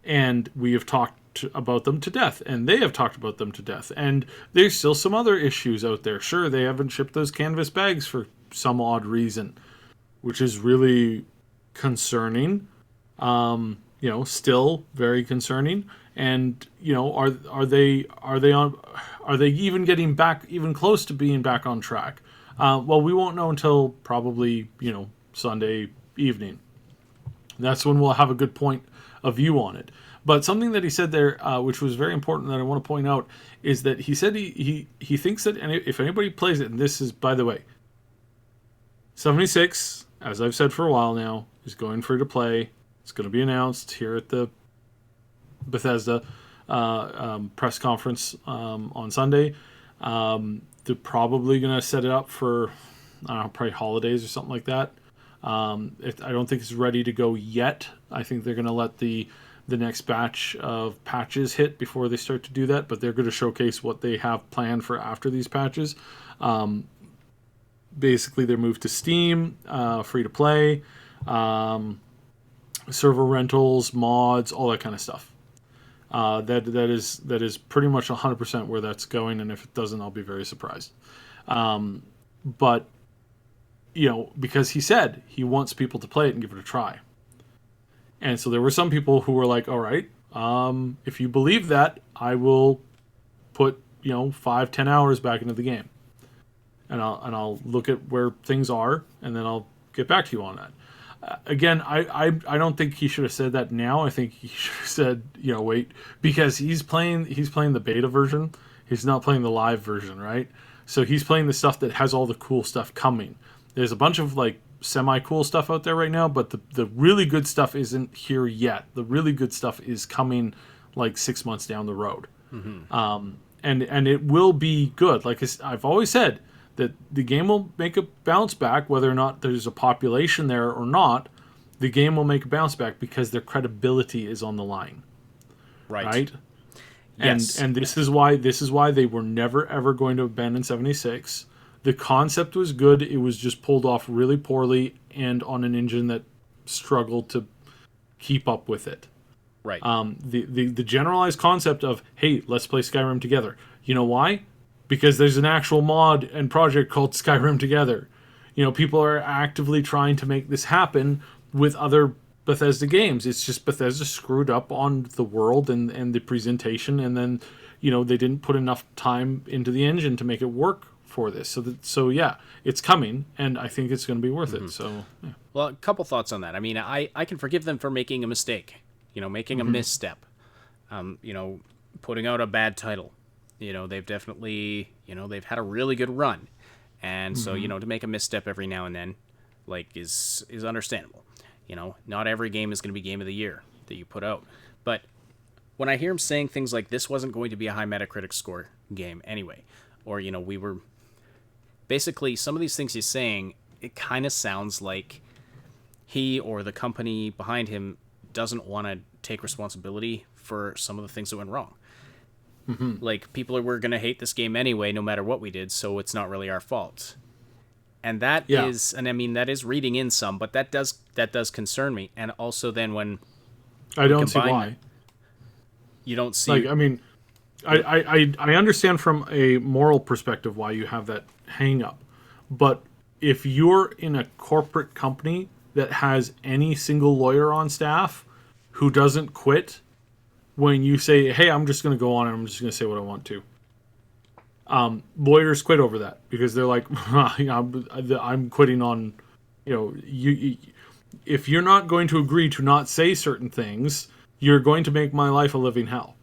and we have talked about them to death, and they have talked about them to death, and there's still some other issues out there. Sure, they haven't shipped those canvas bags for some odd reason, which is really concerning. Still very concerning. And are they even getting back, even close to being back on track? Well, we won't know until probably Sunday evening. That's when we'll have a good point of view on it. But something that he said there, which was very important that I want to point out, is that he said he thinks that if anybody plays it, and this is, by the way, 76, as I've said for a while now, is going free to play. It's going to be announced here at the Bethesda press conference on Sunday. They're probably going to set it up for, probably holidays or something like that. I don't think it's ready to go yet. I think they're going to let the next batch of patches hit before they start to do that, but they're going to showcase what they have planned for after these patches. Basically, their move to Steam, free to play, server rentals, mods, all that kind of stuff. That is pretty much 100% where that's going, and if it doesn't, I'll be very surprised. But because he said he wants people to play it and give it a try. And so there were some people who were like, all right, if you believe that, I will put 5-10 hours back into the game, and I'll look at where things are, and then I'll get back to you on that. Again, I don't think he should have said that now. I think he should have said, wait, because he's playing the beta version. He's not playing the live version, right? So he's playing the stuff that has all the cool stuff coming. There's a bunch of semi-cool stuff out there right now, but the really good stuff isn't here yet. The really good stuff is coming 6 months down the road. Mm-hmm. And it will be good. Like I've always said, that the game will make a bounce back, whether or not there's a population there or not. The game will make a bounce back because their credibility is on the line, right? Yes. And this is why they were never ever going to abandon 76. The concept was good. It was just pulled off really poorly and on an engine that struggled to keep up with it. Right. The generalized concept of, hey, let's play Skyrim together. You know why? Because there's an actual mod and project called Skyrim Together. People are actively trying to make this happen with other Bethesda games. It's just Bethesda screwed up on the world and the presentation, and then they didn't put enough time into the engine to make it work for this. So yeah, it's coming, and I think it's going to be worth it. So yeah. Well, a couple thoughts on that. I mean, I can forgive them for making a mistake, making a misstep, putting out a bad title. They've definitely, they've had a really good run. And so, to make a misstep every now and then, is understandable. Not every game is going to be game of the year that you put out. But when I hear him saying things like this wasn't going to be a high Metacritic score game anyway, or, we were... Basically, some of these things he's saying, it kind of sounds like he or the company behind him doesn't want to take responsibility for some of the things that went wrong. Like, people were going to hate this game anyway, no matter what we did, so it's not really our fault. And that is, and I mean, that is reading in some, but that does concern me. And also then when I don't see why. You don't see... I mean, I understand from a moral perspective why you have that hang up. But if you're in a corporate company that has any single lawyer on staff who doesn't quit when you say, hey, I'm just going to go on and I'm just going to say what I want to. Lawyers quit over that because they're like, I'm quitting on, if you're not going to agree to not say certain things, you're going to make my life a living hell.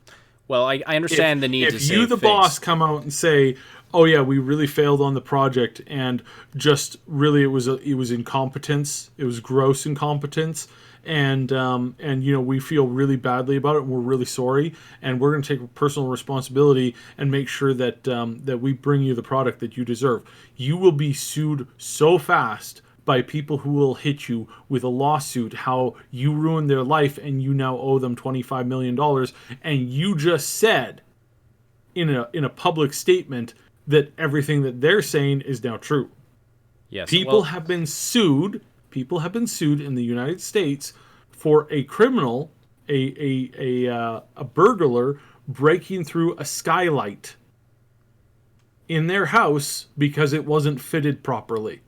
Well, I understand the need to save face. If you, the boss, come out and say, oh yeah, we really failed on the project and just really it was incompetence, it was gross incompetence, and we feel really badly about it and we're really sorry and we're going to take personal responsibility and make sure that that we bring you the product that you deserve. You will be sued so fast by people who will hit you with a lawsuit how you ruined their life and you now owe them $25 million, and you just said in a public statement that everything that they're saying is now true. Yes. People have been sued in the United States for a criminal, a burglar breaking through a skylight in their house because it wasn't fitted properly.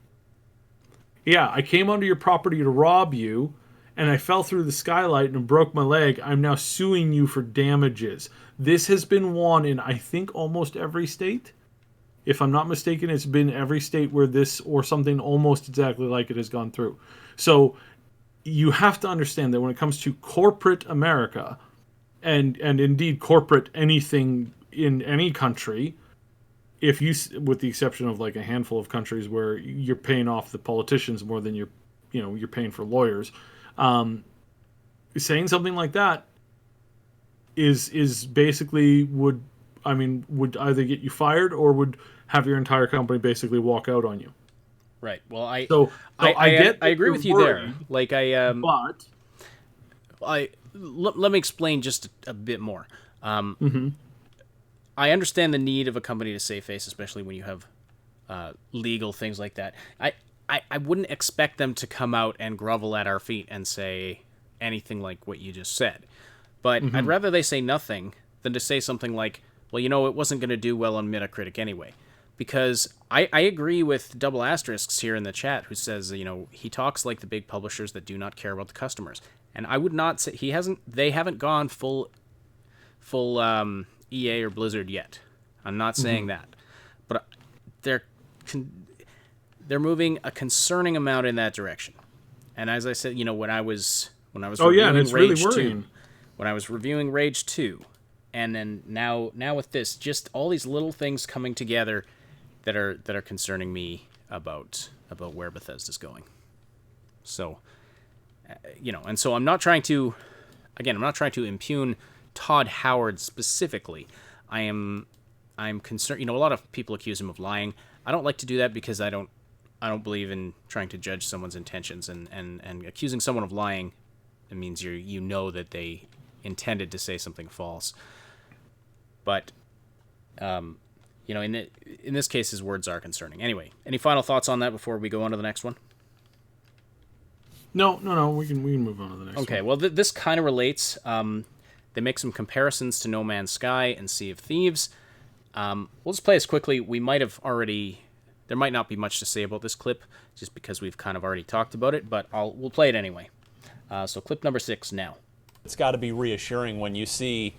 Yeah, I came onto your property to rob you, and I fell through the skylight and broke my leg. I'm now suing you for damages. This has been won in, I think, almost every state. If I'm not mistaken, it's been every state where this or something almost exactly like it has gone through. So you have to understand that when it comes to corporate America, and indeed corporate anything in any country, if you, with the exception of like a handful of countries where you're paying off the politicians more than you're paying for lawyers, saying something like that is basically would either get you fired or would have your entire company basically walk out on you. Right. Well, I agree with you there. Like but let me explain just a bit more. I understand the need of a company to save face, especially when you have legal things like that. I wouldn't expect them to come out and grovel at our feet and say anything like what you just said. But I'd rather they say nothing than to say something like, well, it wasn't going to do well on Metacritic anyway. Because I agree with Double Asterisks here in the chat who says, he talks like the big publishers that do not care about the customers. And I would not say they haven't gone full EA or Blizzard yet. I'm not saying that. But they're moving a concerning amount in that direction. And as I said, when I was reviewing Rage 2, when I was reviewing Rage 2, and then now with this, just all these little things coming together that are concerning me about where Bethesda's going. So, and so I'm not trying to impugn Todd Howard specifically. I'm concerned. A lot of people accuse him of lying. I don't like to do that because I don't believe in trying to judge someone's intentions, and accusing someone of lying, it means you know that they intended to say something false. But in this case, his words are concerning. Anyway, any final thoughts on that before we go on to the next one? No. We can move on to the next one. Okay, well, this kind of relates. They make some comparisons to No Man's Sky and Sea of Thieves. We'll just play this quickly. We might have already... There might not be much to say about this clip, just because we've kind of already talked about it, but we'll play it anyway. So clip number 6 now. It's got to be reassuring when you see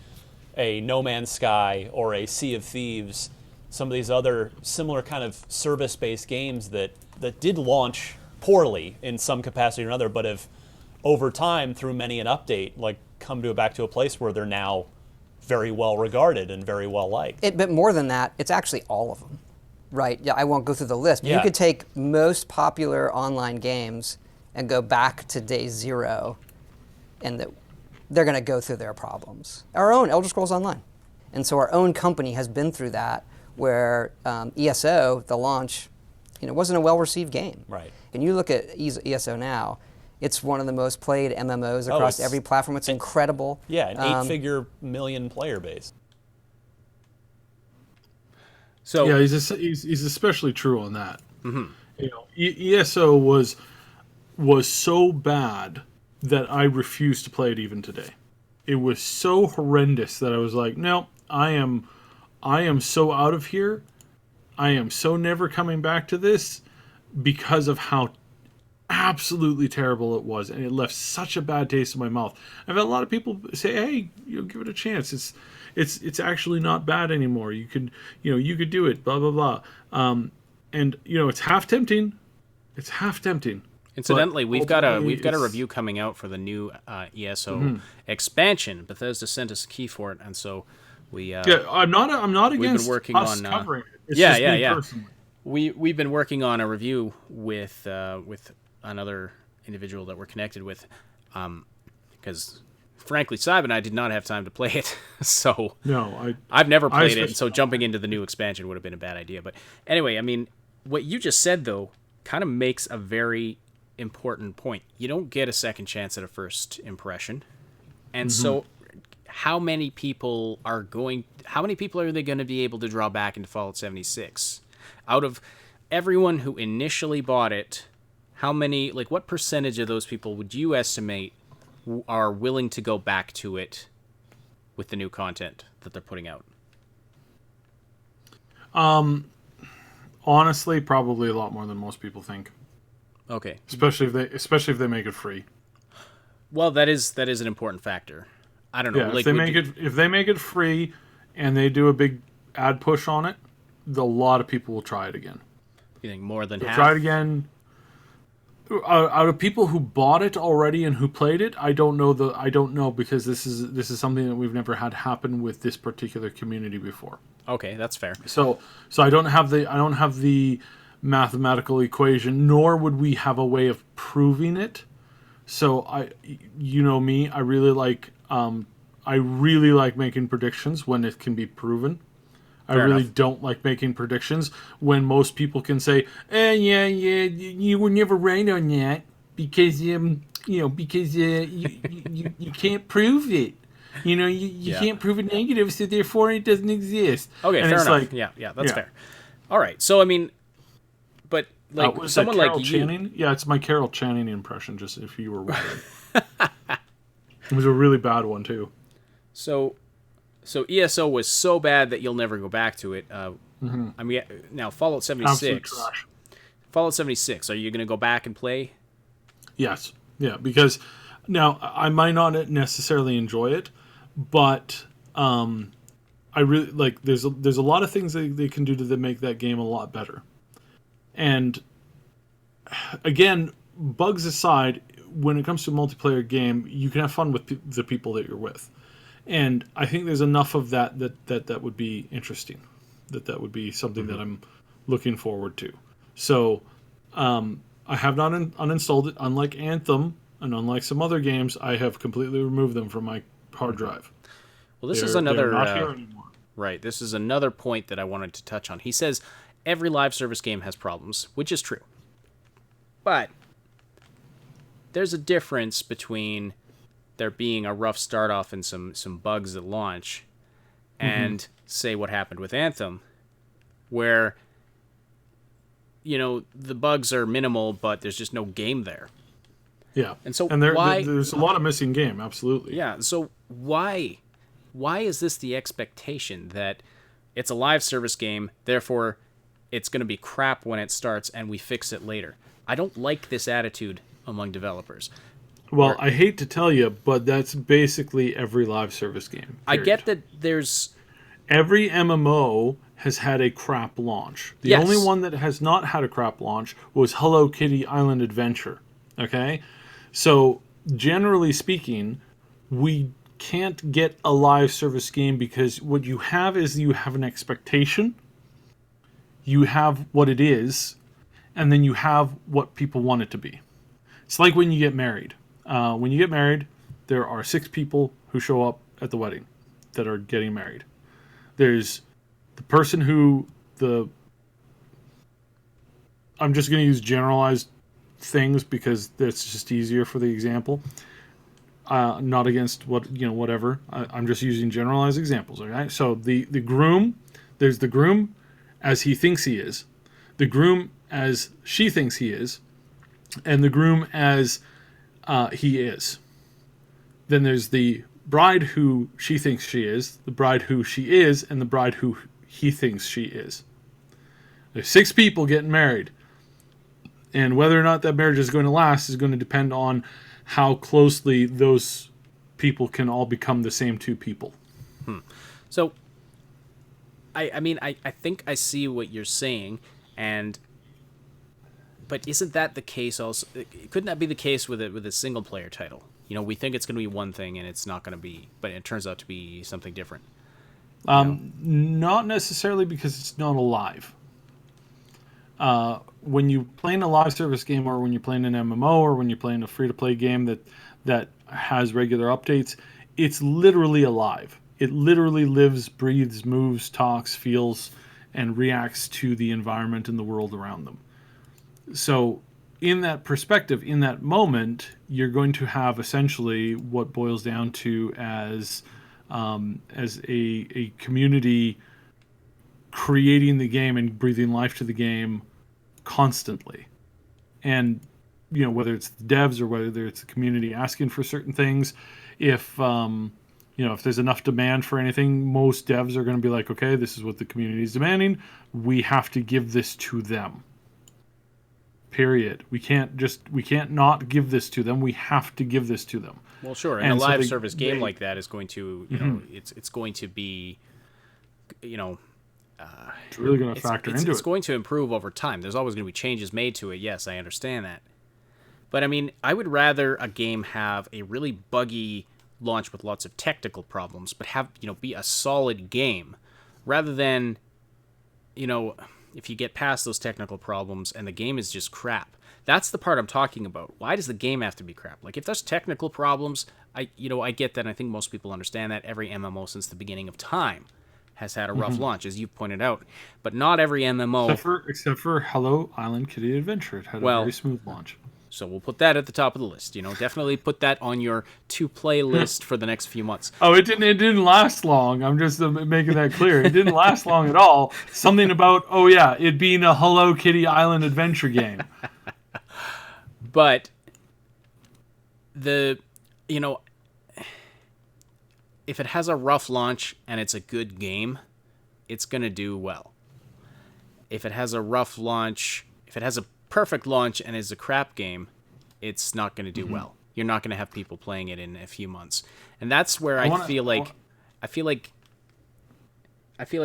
a No Man's Sky or a Sea of Thieves, some of these other similar kind of service-based games that did launch poorly in some capacity or another, but have, over time, through many an update, like come back to a place where they're now very well regarded and very well liked. But more than that, it's actually all of them, right? Yeah, I won't go through the list. But Yeah. You could take most popular online games and go back to day 0, and they're going to go through their problems. Our own Elder Scrolls Online. And so our own company has been through that, where ESO, the launch, wasn't a well-received game. Right. And you look at ESO now, it's one of the most played MMOs across it's- every platform. It's incredible. Yeah, an 8-figure million player base. So Yeah, he's especially true on that. ESO was so bad that I refused to play it even today. It was so horrendous that I was like, no, I am so out of here. I am so never coming back to this, because of how absolutely terrible it was, and it left such a bad taste in my mouth. I've had a lot of people say, "Hey, give it a chance. It's actually not bad anymore. You could do it." Blah blah blah. And it's half tempting. It's half tempting. incidentally, But we've got a ultimately, review coming out for the new ESO expansion. Bethesda sent us a key for it, and so we Yeah, I'm not against working us on, covering it. It's yeah, just yeah, me yeah. personally. We've been working on a review with another individual that we're connected with, because frankly, Cyber and I did not have time to play it, so No, I've never played it, especially- so jumping into the new expansion would have been a bad idea. But anyway, I mean, what you just said though kind of makes a very important point. You don't get a second chance at a first impression, and so how many people are they going to be able to draw back into Fallout 76? Out of everyone who initially bought it, how many, like, what percentage of those people would you estimate are willing to go back to it with the new content that they're putting out? Honestly, probably a lot more than most people think. Okay. Especially if they make it free. Well, that is an important factor. I don't know. Yeah, like, if they make it free and they do a big ad push on it, a lot of people will try it again. you think more than They'll half? try it again. Out of people who bought it already and who played it, I don't know because this is something that we've never had happen with this particular community before. Okay, that's fair. So I don't have the mathematical equation, nor would we have a way of proving it. So me, I really like making predictions when it can be proven. I Fair really enough. don't like making predictions when most people can say, you were never right on that because you can't prove it. You can't prove it negative, so therefore it doesn't exist. Okay, and fair it's enough. like, Yeah, that's yeah. fair. All right, so I mean, but like was someone that like Carol you, Channing? Yeah, it's my Carol Channing impression. Just if you were wondering, it was a really bad one too. So ESO was so bad that you'll never go back to it. I mean, now Fallout Absolute 76. trash. Fallout 76. Are you going to go back and play? Yes, yeah, because now I might not necessarily enjoy it, but I really like. There's a lot of things they can do to make that game a lot better. And again, bugs aside, when it comes to a multiplayer game, you can have fun with the people that you're with. And I think there's enough of that would be interesting. That would be something that I'm looking forward to. So I have not uninstalled it. Unlike Anthem and unlike some other games, I have completely removed them from my hard drive. Well, this is They're another not here anymore. right. This is another point that I wanted to touch on. He says every live service game has problems, which is true. But there's a difference between there being a rough start off and some bugs at launch and say what happened with Anthem, where the bugs are minimal but there's just no game there. Yeah. And so there's a lot of missing game, absolutely. Yeah, so why is this the expectation that it's a live service game, therefore it's going to be crap when it starts and we fix it later? I don't like this attitude among developers. Well, I hate to tell you, but that's basically every live service game. I Period. get that there's... Every MMO has had a crap launch. The Yes. only one that has not had a crap launch was Hello Kitty Island Adventure. Okay? So, generally speaking, we can't get a live service game because what you have is you have an expectation, you have what it is, and then you have what people want it to be. It's like when you get married. When you get married, there are 6 people who show up at the wedding that are getting married. There's the person who I'm just going to use generalized things because that's just easier for the example. Not against whatever. I'm just using generalized examples. Okay, so the groom, there's the groom as he thinks he is, the groom as she thinks he is, and the groom as he is. Then there's the bride who she thinks she is, the bride who she is, and the bride who he thinks she is. There's 6 people getting married. And whether or not that marriage is going to last is going to depend on how closely those people can all become the same 2 people. So, I mean, I think I see what you're saying, but isn't that the case also? Couldn't that be the case with a single player title? You know, we think it's going to be one thing and it's not going to be, but it turns out to be something different. Not necessarily because it's not alive. When you play in a live service game, or when you're playing an MMO, or when you're playing a free-to-play game that has regular updates, it's literally alive. It literally lives, breathes, moves, talks, feels, and reacts to the environment and the world around them. So in that perspective, in that moment, you're going to have essentially what boils down to as a community creating the game and breathing life to the game constantly. And whether it's the devs or whether it's the community asking for certain things, if there's enough demand for anything, most devs are going to be like, okay, this is what the community is demanding, we have to give this to them. Period. We can't not give this to them. We have to give this to them. Well, sure. And a live service game like that is going to, it's going to be, it's really going to factor into it. It's going to improve over time. There's always going to be changes made to it. Yes, I understand that. But I mean, I would rather a game have a really buggy launch with lots of technical problems, but have, be a solid game rather than, if you get past those technical problems and the game is just crap. That's the part I'm talking about. Why does the game have to be crap? Like, if there's technical problems, I get that. I think most people understand that. Every MMO since the beginning of time has had a rough launch, as you've pointed out. But not every MMO... Except for Hello Island Kitty Adventure. It had a very smooth launch. So we'll put that at the top of the list. Definitely put that on your to-play list for the next few months. Oh, it didn't last long. I'm just making that clear. It didn't last long at all. Something about, it being a Hello Kitty Island Adventure game. But if it has a rough launch and it's a good game, it's going to do well. If it has a rough launch, if it has a perfect launch and is a crap game, it's not going to do well. You're not going to have people playing it in a few months. And that's where I feel like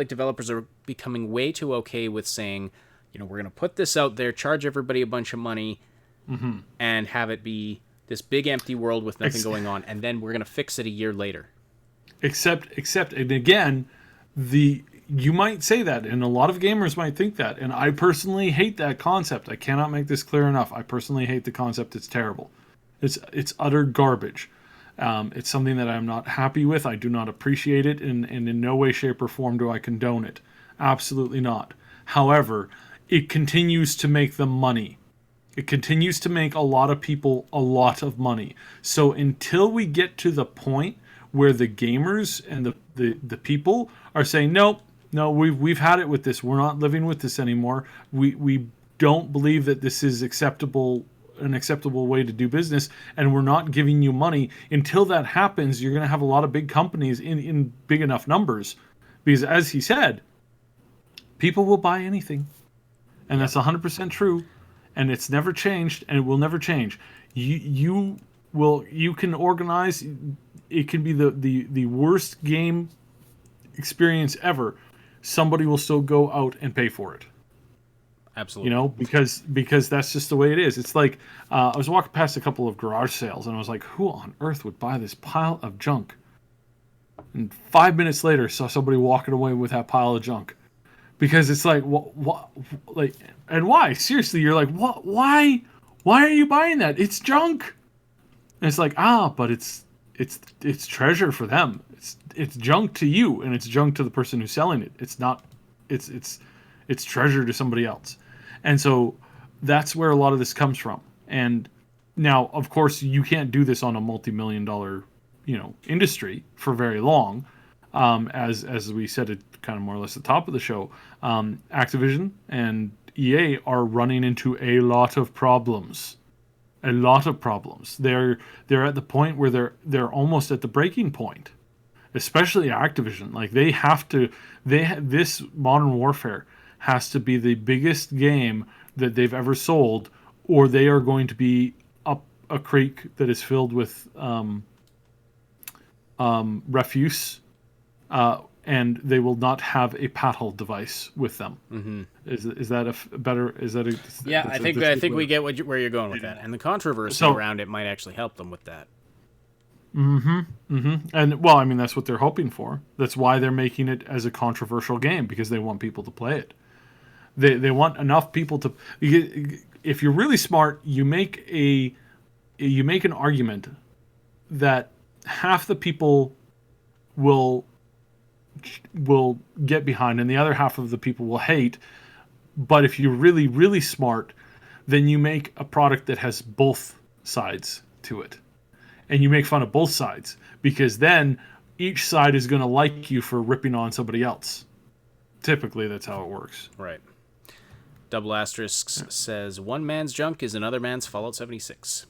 developers are becoming way too okay with saying, we're going to put this out there, charge everybody a bunch of money, and have it be this big empty world with nothing going on, and then we're going to fix it a year later. Except, and again, you might say that, and a lot of gamers might think that, and I personally hate that concept. I cannot make this clear enough. I personally hate the concept. It's terrible. It's utter garbage. It's something that I'm not happy with. I do not appreciate it, and in no way, shape, or form do I condone it. Absolutely not. However, it continues to make them money. It continues to make a lot of people a lot of money. So until we get to the point where the gamers and the people are saying, no, we've had it with this. We're not living with this anymore. We don't believe that this is acceptable an acceptable way to do business, and we're not giving you money. Until that happens, you're going to have a lot of big companies in big enough numbers, because as he said, people will buy anything, and that's 100% true, and it's never changed, and it will never change. You can organize. It can be the worst game experience ever. Somebody will still go out and pay for it. Absolutely. You know, because that's just the way it is. It's like I was walking past a couple of garage sales, and I was like, who on earth would buy this pile of junk? And 5 minutes later, saw somebody walking away with that pile of junk. Because it's like, what, like, and why? Seriously, you're like, what? Why are you buying that? It's junk. And it's like, but it's treasure for them. It's junk to you, and it's junk to the person who's selling it. It's not. It's treasure to somebody else. And so that's where a lot of this comes from. And now, of course, you can't do this on a multi-million-dollar, industry for very long. As we said it kind of more or less at the top of the show, Activision and EA are running into a lot of problems. A lot of problems. They're at the point where they're almost at the breaking point. Especially Activision. Like this Modern Warfare has to be the biggest game that they've ever sold, or they are going to be up a creek that is filled with refuse, and they will not have a paddle device with them. Mm-hmm. Is that a better? Is that a? Yeah, I think we get where you're going with that, and the controversy around it might actually help them with that. Mm-hmm. Mm-hmm. And well, I mean, that's what they're hoping for. That's why they're making it as a controversial game, because they want people to play it. They want enough people to. If you're really smart, you make an argument that half the people will get behind and the other half of the people will hate. But if you're really, really smart, then you make a product that has both sides to it. And you make fun of both sides, because then each side is going to like you for ripping on somebody else. Typically, that's how it works. Right. Double Asterisks says, one man's junk is another man's Fallout 76.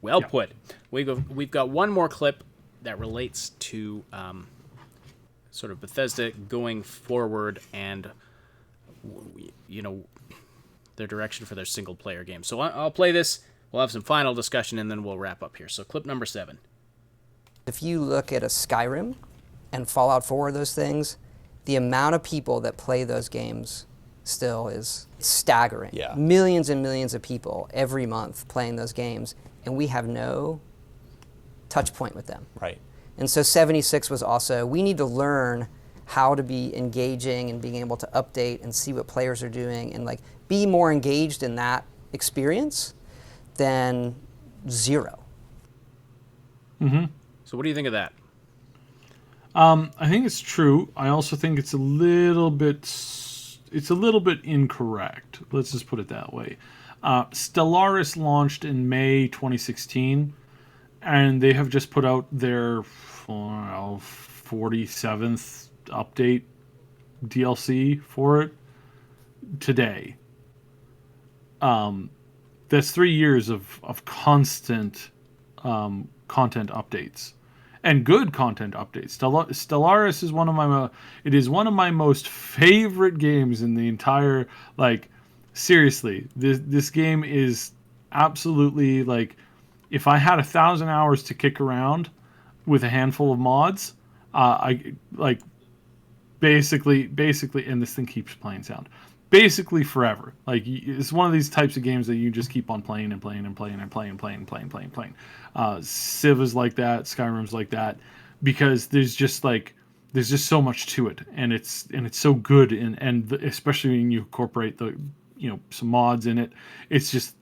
Well put. We've got one more clip that relates to sort of Bethesda going forward and, their direction for their single-player game. So I'll play this. We'll have some final discussion, and then we'll wrap up here. So clip number 7. If you look at a Skyrim and Fallout 4, those things, the amount of people that play those games still is staggering. Yeah. Millions and millions of people every month playing those games, and we have no touch point with them. Right. And so 76 was also, we need to learn how to be engaging and being able to update and see what players are doing and like be more engaged in that experience than 0. Mm-hmm. So what do you think of that? I think it's true. I also think it's a little bit incorrect. Let's just put it that way. Stellaris launched in May 2016, and they have just put out their 47th update DLC for it today. That's 3 years of constant content updates. And good content updates. Stellaris is one of my most favorite games in the entire, seriously, this game is absolutely, if I had 1,000 hours to kick around with a handful of mods, basically, and this thing keeps playing sound. Basically forever. It's one of these types of games that you just keep on playing and playing and playing and playing and playing and playing and playing and playing. Civ is like that. Skyrim's like that, because there's just so much to it, and it's so good, and especially when you incorporate some mods in it, it's just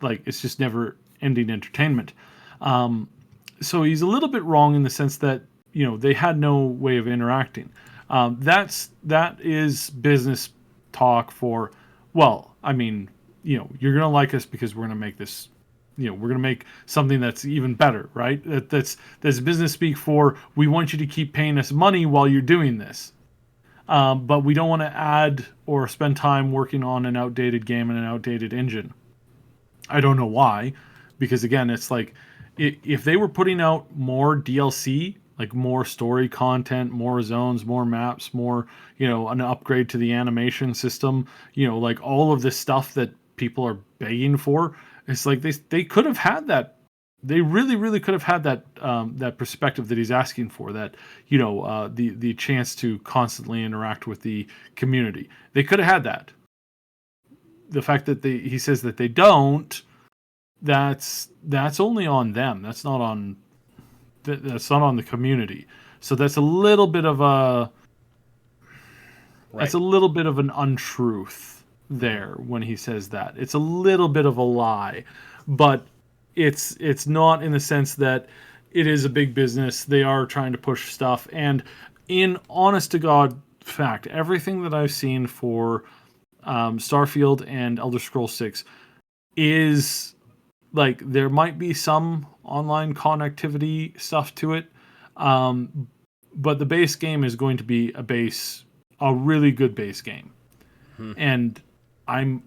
never ending entertainment. So he's a little bit wrong in the sense that they had no way of interacting. That is business talk for, you're gonna like us because we're gonna make this, we're gonna make something that's even better, right? That's business speak for, we want you to keep paying us money while you're doing this, but we don't want to add or spend time working on an outdated game and an outdated engine. I don't know why, because again, it's like if they were putting out more DLC, like more story content, more zones, more maps, more, an upgrade to the animation system, like all of this stuff that people are begging for, it's like they could have had that. They really, really could have had that that perspective that he's asking for. That the chance to constantly interact with the community. They could have had that. The fact that he says that they don't, that's only on them. That's not on the community. So that's a little bit of that's a little bit of an untruth there when he says that. It's a little bit of a lie, but it's not in the sense that it is a big business. They are trying to push stuff, and in honest to God fact, everything that I've seen for Starfield and Elder Scrolls 6 is like there might be some online connectivity stuff to it, but the base game is going to be a really good base game. And I'm,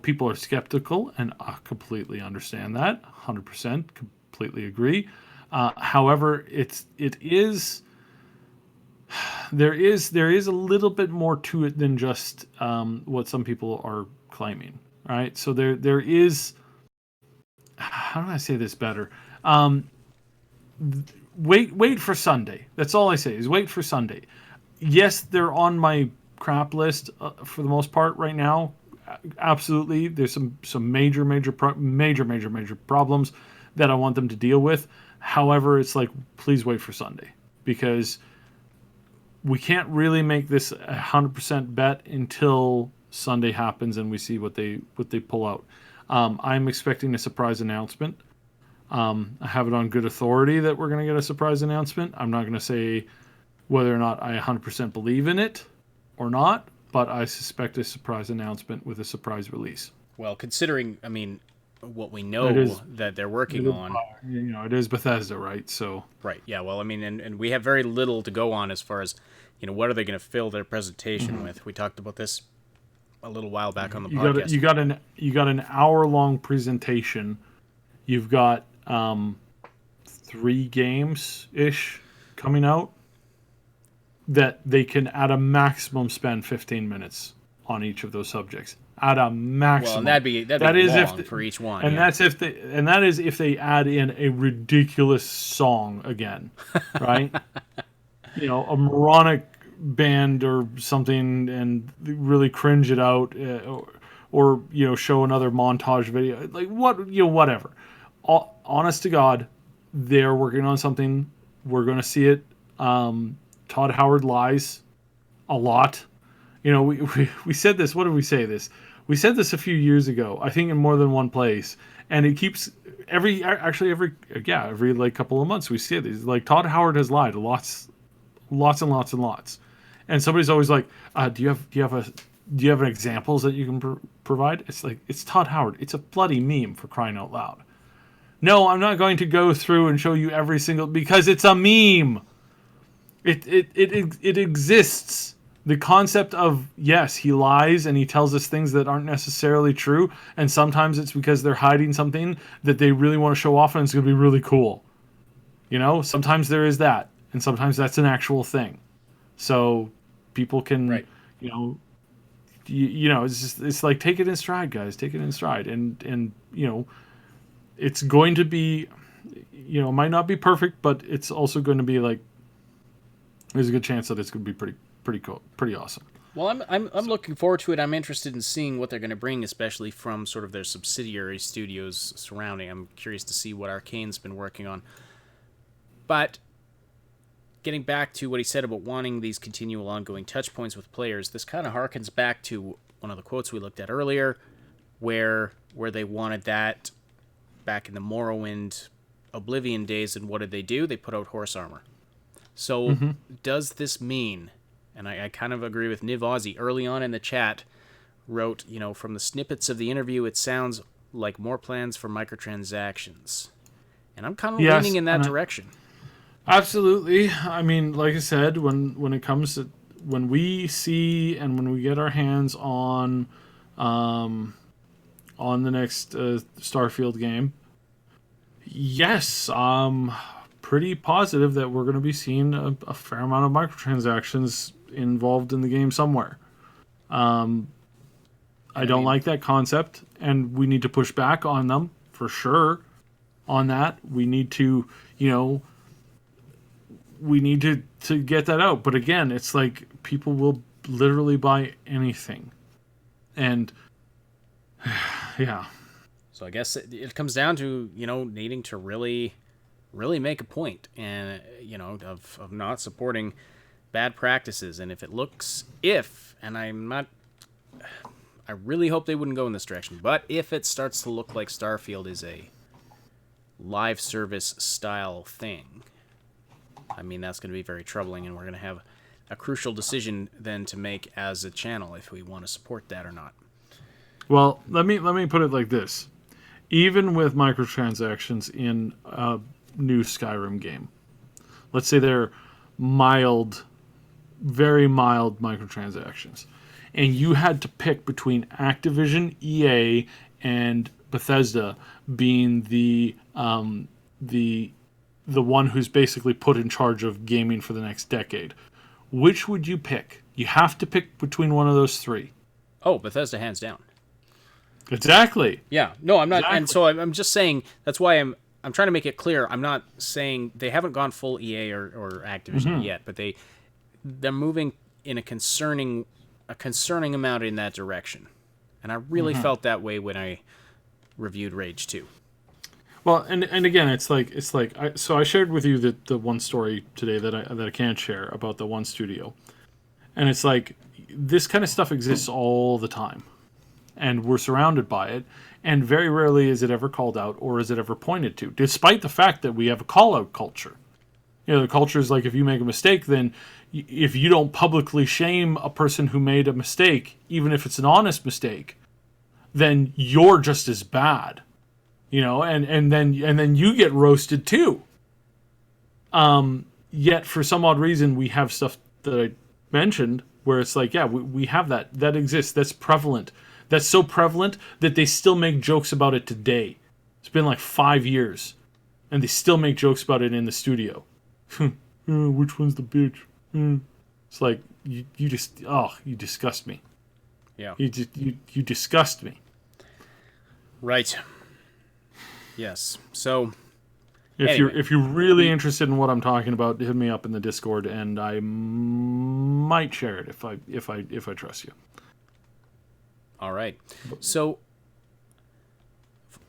people are skeptical, and I completely understand that, 100%, completely agree. However, there is a little bit more to it than just what some people are claiming, right? So there is, how do I say this better? Wait for Sunday. That's all I say is wait for Sunday. Yes, they're on my crap list for the most part right now. Absolutely, there's some major problems that I want them to deal with. However, it's like, please wait for Sunday, because we can't really make this 100% bet until Sunday happens and we see what they pull out. I'm expecting a surprise announcement. I have it on good authority that we're going to get a surprise announcement. I'm not going to say whether or not I 100% believe in it or not, but I suspect a surprise announcement with a surprise release. Well, considering, what we know that they're working on. It is Bethesda, right? So right, yeah. Well, and we have very little to go on as far as, what are they going to fill their presentation with? We talked about this a little while back on the podcast. You got an hour-long presentation. You've got 3 games-ish coming out that they can, at a maximum, spend 15 minutes on each of those subjects. At a maximum. Well, and that'd be long for each one. And that is if they add in a ridiculous song again, right? A moronic band or something, and really cringe it out, or show another montage video, like whatever. Honest to God, they're working on something. We're going to see it. Todd Howard lies a lot. We said this. What did we say this? We said this a few years ago, I think in more than one place, and it keeps every like couple of months we see this. Like, Todd Howard has lied lots and lots and lots, and somebody's always like, do you have examples that you can provide? It's like, it's Todd Howard. It's a bloody meme, for crying out loud. No, I'm not going to go through and show you every single, because it's a meme. It exists. The concept of, yes, he lies and he tells us things that aren't necessarily true, and sometimes it's because they're hiding something that they really want to show off and it's going to be really cool. Sometimes there is that, and sometimes that's an actual thing. So people can, right. It's like, take it in stride, guys. Take it in stride, and it's going to be, might not be perfect, but it's also going to be like, there's a good chance that it's going to be pretty cool, pretty awesome. Well, I'm looking forward to it. I'm interested in seeing what they're going to bring, especially from sort of their subsidiary studios surrounding. I'm curious to see what Arcane's been working on. But getting back to what he said about wanting these continual ongoing touch points with players, this kind of harkens back to one of the quotes we looked at earlier, where they wanted that back in the Morrowind Oblivion days, and what did they do? They put out horse armor. So does this mean, and I kind of agree with Niv Aussie early on in the chat, wrote, from the snippets of the interview, it sounds like more plans for microtransactions. And I'm kind of leaning in that direction. Absolutely. Like I said, when it comes to, when we see and when we get our hands on the next Starfield game, Yes, pretty positive that we're going to be seeing a fair amount of microtransactions involved in the game somewhere. I don't like that concept, and we need to push back on them for sure. On that, we need to, to get that out. But again, it's like people will literally buy anything, and yeah. So I guess it comes down to, needing to really make a point and, of not supporting bad practices. And I really hope they wouldn't go in this direction, but if it starts to look like Starfield is a live service style thing, I mean, that's going to be very troubling, and we're going to have a crucial decision then to make as a channel if we want to support that or not. Well, let me put it like this. Even with microtransactions in a new Skyrim game, let's say they're mild, very mild microtransactions, and you had to pick between Activision, EA, and Bethesda being the one who's basically put in charge of gaming for the next decade, which would you pick? You have to pick between one of those three. Oh, Bethesda, hands down. Exactly. Yeah. No, I'm not. Exactly. And so I'm just saying, that's why I'm trying to make it clear. I'm not saying they haven't gone full EA or Activision yet, but they're moving in a concerning amount in that direction. And I really felt that way when I reviewed Rage 2. Well, and again, it's like I shared with you the one story today that I can't share about the one studio, and it's like this kind of stuff exists all the time, and we're surrounded by it, and very rarely is it ever called out or is it ever pointed to, despite the fact that we have a call-out culture. The culture is like, if you make a mistake, then if you don't publicly shame a person who made a mistake, even if it's an honest mistake, then you're just as bad. And then you get roasted too. Yet for some odd reason, we have stuff that I mentioned where it's like, yeah, we have that exists, that's prevalent. That's so prevalent that they still make jokes about it today. It's been like 5 years, and they still make jokes about it in the studio. Which one's the bitch? It's like you disgust me. Yeah. You disgust me. Right. Yes. So if you're really interested in what I'm talking about, hit me up in the Discord, and I might share it if I trust you. All right. So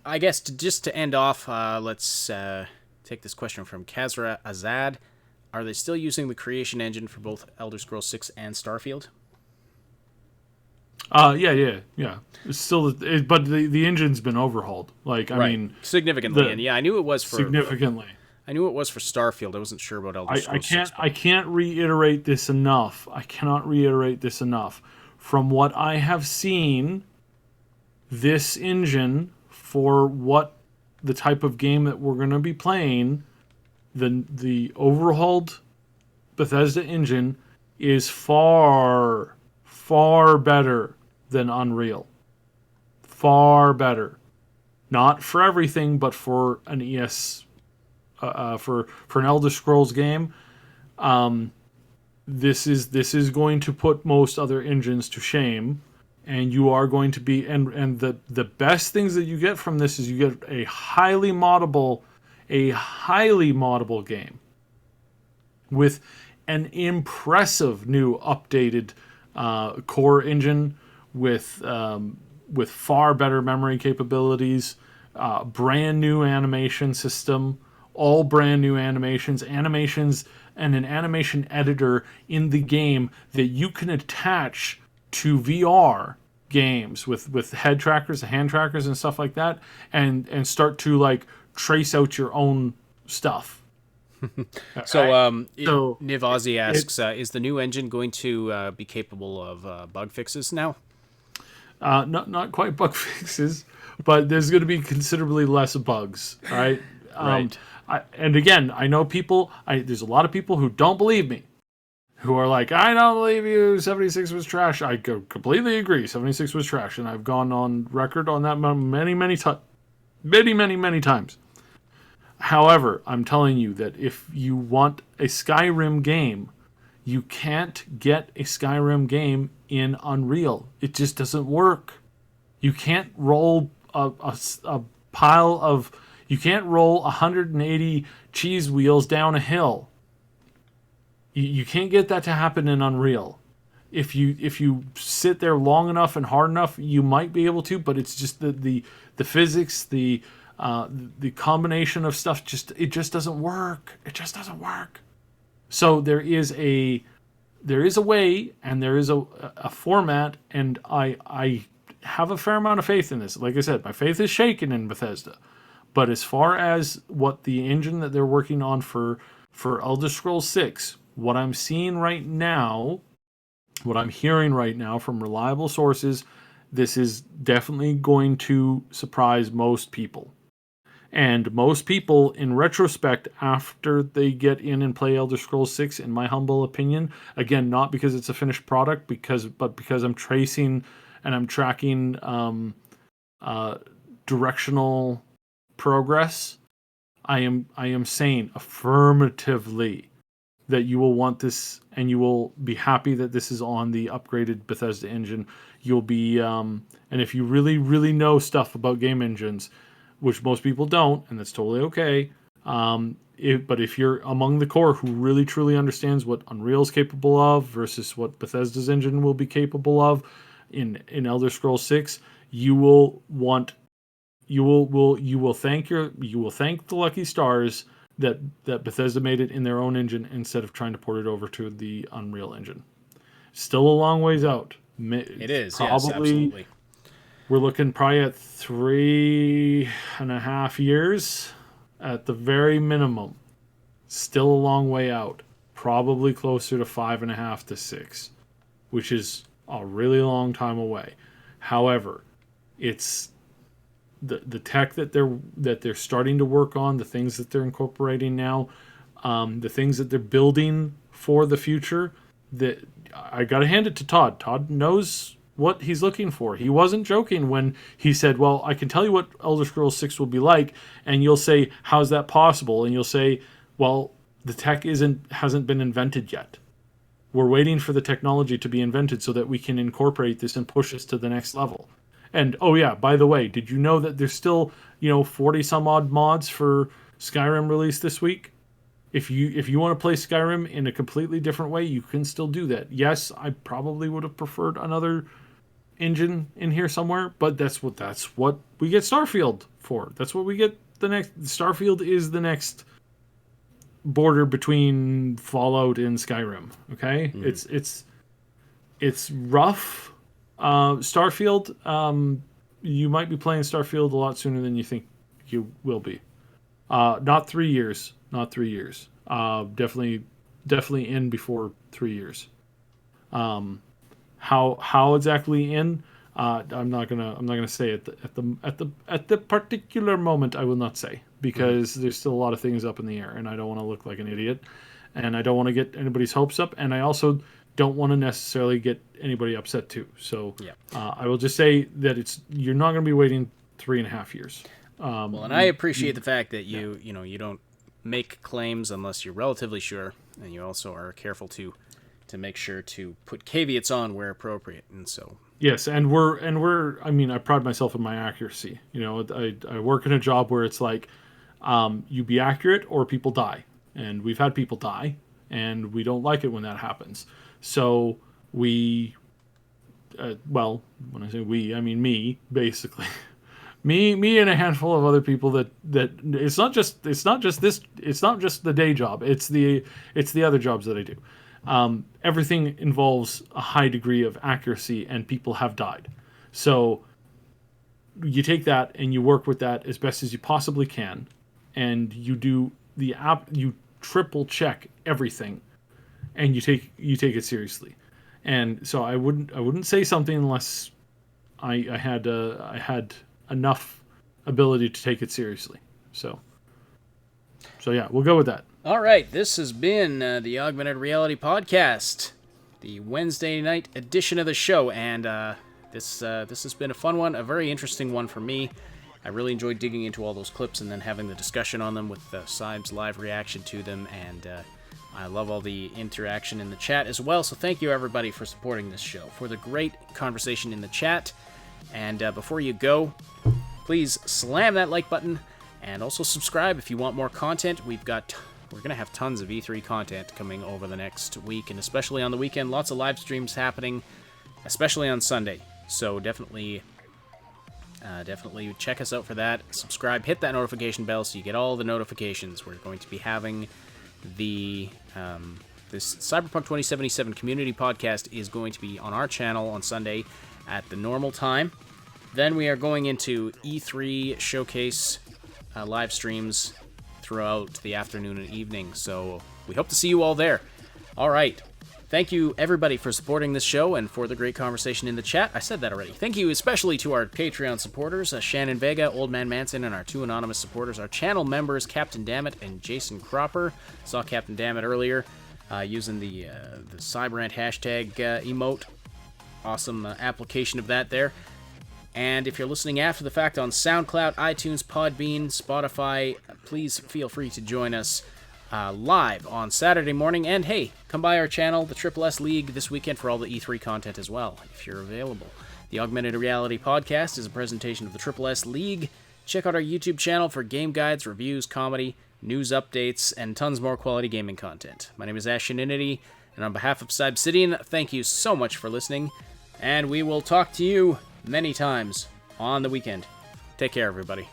I guess to end off, let's take this question from Kazra Azad. Are they still using the creation engine for both Elder Scrolls 6 and Starfield? Yeah. It's still, but the engine's been overhauled. Like, I mean, significantly. And yeah, I knew it was for significantly. I knew it was for Starfield. I wasn't sure about Elder Scrolls 6. I can't reiterate this enough. I cannot reiterate this enough. From what I have seen, this engine, for what the type of game that we're going to be playing, the overhauled Bethesda engine is far better than Unreal. Far better. Not for everything, but for an for an Elder Scrolls game, this is going to put most other engines to shame, and you are going to be and the best things that you get from this is you get a highly moddable game with an impressive new updated core engine with far better memory capabilities, brand new animation system, all brand new animations, and an animation editor in the game that you can attach to VR games with head trackers, hand trackers, and stuff like that, and start to like trace out your own stuff. So Niv Ozzy asks, is the new engine going to be capable of bug fixes now? Not quite bug fixes, but there's going to be considerably less bugs, right? Right. And again, I know people. There's a lot of people who don't believe me, who are like, "I don't believe you. 76 was trash." I completely agree. 76 was trash, and I've gone on record on that many times. However, I'm telling you that if you want a Skyrim game, you can't get a Skyrim game in Unreal. It just doesn't work. You can't roll a pile of... You can't roll 180 cheese wheels down a hill. You can't get that to happen in Unreal. If you sit there long enough and hard enough, you might be able to, but it's just the physics, the combination of stuff, it just doesn't work. It just doesn't work. So there is a way, and there is a format, and I have a fair amount of faith in this. Like I said, my faith is shaken in Bethesda. But as far as what the engine that they're working on for Elder Scrolls 6, what I'm seeing right now, what I'm hearing right now from reliable sources, this is definitely going to surprise most people. And most people, in retrospect, after they get in and play Elder Scrolls 6, in my humble opinion, again, not because it's a finished product, but because I'm tracing and I'm tracking directional progress, I am saying affirmatively that you will want this, and you will be happy that this is on the upgraded Bethesda engine. You'll be, and if you really, really know stuff about game engines, which most people don't, and that's totally okay, but if you're among the core who really, truly understands what Unreal is capable of versus what Bethesda's engine will be capable of in Elder Scrolls 6, you will thank the lucky stars that Bethesda made it in their own engine instead of trying to port it over to the Unreal engine. Still a long ways out. It is, probably, yes, absolutely. We're looking probably at 3.5 years at the very minimum. Still a long way out. Probably closer to 5.5 to 6, which is a really long time away. However, it's the tech that they're starting to work on, the things that they're incorporating now, the things that they're building for the future. That I gotta hand it to Todd. Todd knows what he's looking for. He wasn't joking when he said, "Well, I can tell you what Elder Scrolls 6 will be like," and you'll say, "How's that possible?" And you'll say, "Well, the tech hasn't been invented yet. We're waiting for the technology to be invented so that we can incorporate this and push us to the next level." And, oh yeah, by the way, did you know that there's still, 40 some odd mods for Skyrim released this week? If you want to play Skyrim in a completely different way, you can still do that. Yes, I probably would have preferred another engine in here somewhere, but that's what we get Starfield for. That's what we get Starfield is the next border between Fallout and Skyrim. Okay? Mm-hmm. It's rough. Starfield, you might be playing Starfield a lot sooner than you think you will be. Not 3 years. Definitely in before 3 years. How exactly in? I'm not gonna say at the particular moment. I will not say, because there's still a lot of things up in the air, and I don't want to look like an idiot, and I don't want to get anybody's hopes up, and I also don't want to necessarily get anybody upset too. So I will just say that you're not going to be waiting 3.5 years. Well, and I appreciate the fact that you don't make claims unless you're relatively sure, and you also are careful to make sure to put caveats on where appropriate. And so yes, and we're I mean, I pride myself in my accuracy. I work in a job where it's like you be accurate or people die, and we've had people die, and we don't like it when that happens. So we, when I say we, I mean me, basically. me and a handful of other people that it's not just the day job. It's the other jobs that I do. Everything involves a high degree of accuracy, and people have died. So you take that and you work with that as best as you possibly can, and you do you triple check everything, and you take it seriously. And so I wouldn't say something unless I had enough ability to take it seriously. So yeah, we'll go with that. All right, this has been the Augmented Reality Podcast, the Wednesday night edition of the show, and this has been a fun one, a very interesting one for me. I I really enjoyed digging into all those clips and then having the discussion on them with Cyb's live reaction to them, and I love all the interaction in the chat as well, so thank you everybody for supporting this show, for the great conversation in the chat. And before you go, please slam that like button, and also subscribe if you want more content. We're going to have tons of E3 content coming over the next week, and especially on the weekend, lots of live streams happening, especially on Sunday. So definitely check us out for that. Subscribe, hit that notification bell so you get all the notifications. We're going to be having the this Cyberpunk 2077 community podcast is going to be on our channel on Sunday at the normal time. Then we are going into E3 showcase live streams throughout the afternoon and evening, so we hope to see you all there. All right. Thank you, everybody, for supporting this show and for the great conversation in the chat. I said that already. Thank you especially to our Patreon supporters, Shannon Vega, Old Man Manson, and our 2 anonymous supporters, our channel members, Captain Dammit and Jason Cropper. Saw Captain Dammit earlier using the Cyberant hashtag emote. Awesome application of that there. And if you're listening after the fact on SoundCloud, iTunes, Podbean, Spotify, please feel free to join us live on Saturday morning. And hey, come by our channel, the Triple S League, this weekend for all the E3 content as well, if you're available. The Augmented Reality podcast is a presentation of the Triple S League. Check out our YouTube channel for game guides, reviews, comedy, news updates, and tons more quality gaming content. My name is Asheninity, and on behalf of Cybsidian, thank you so much for listening, and we will talk to you many times on the weekend. Take care, everybody.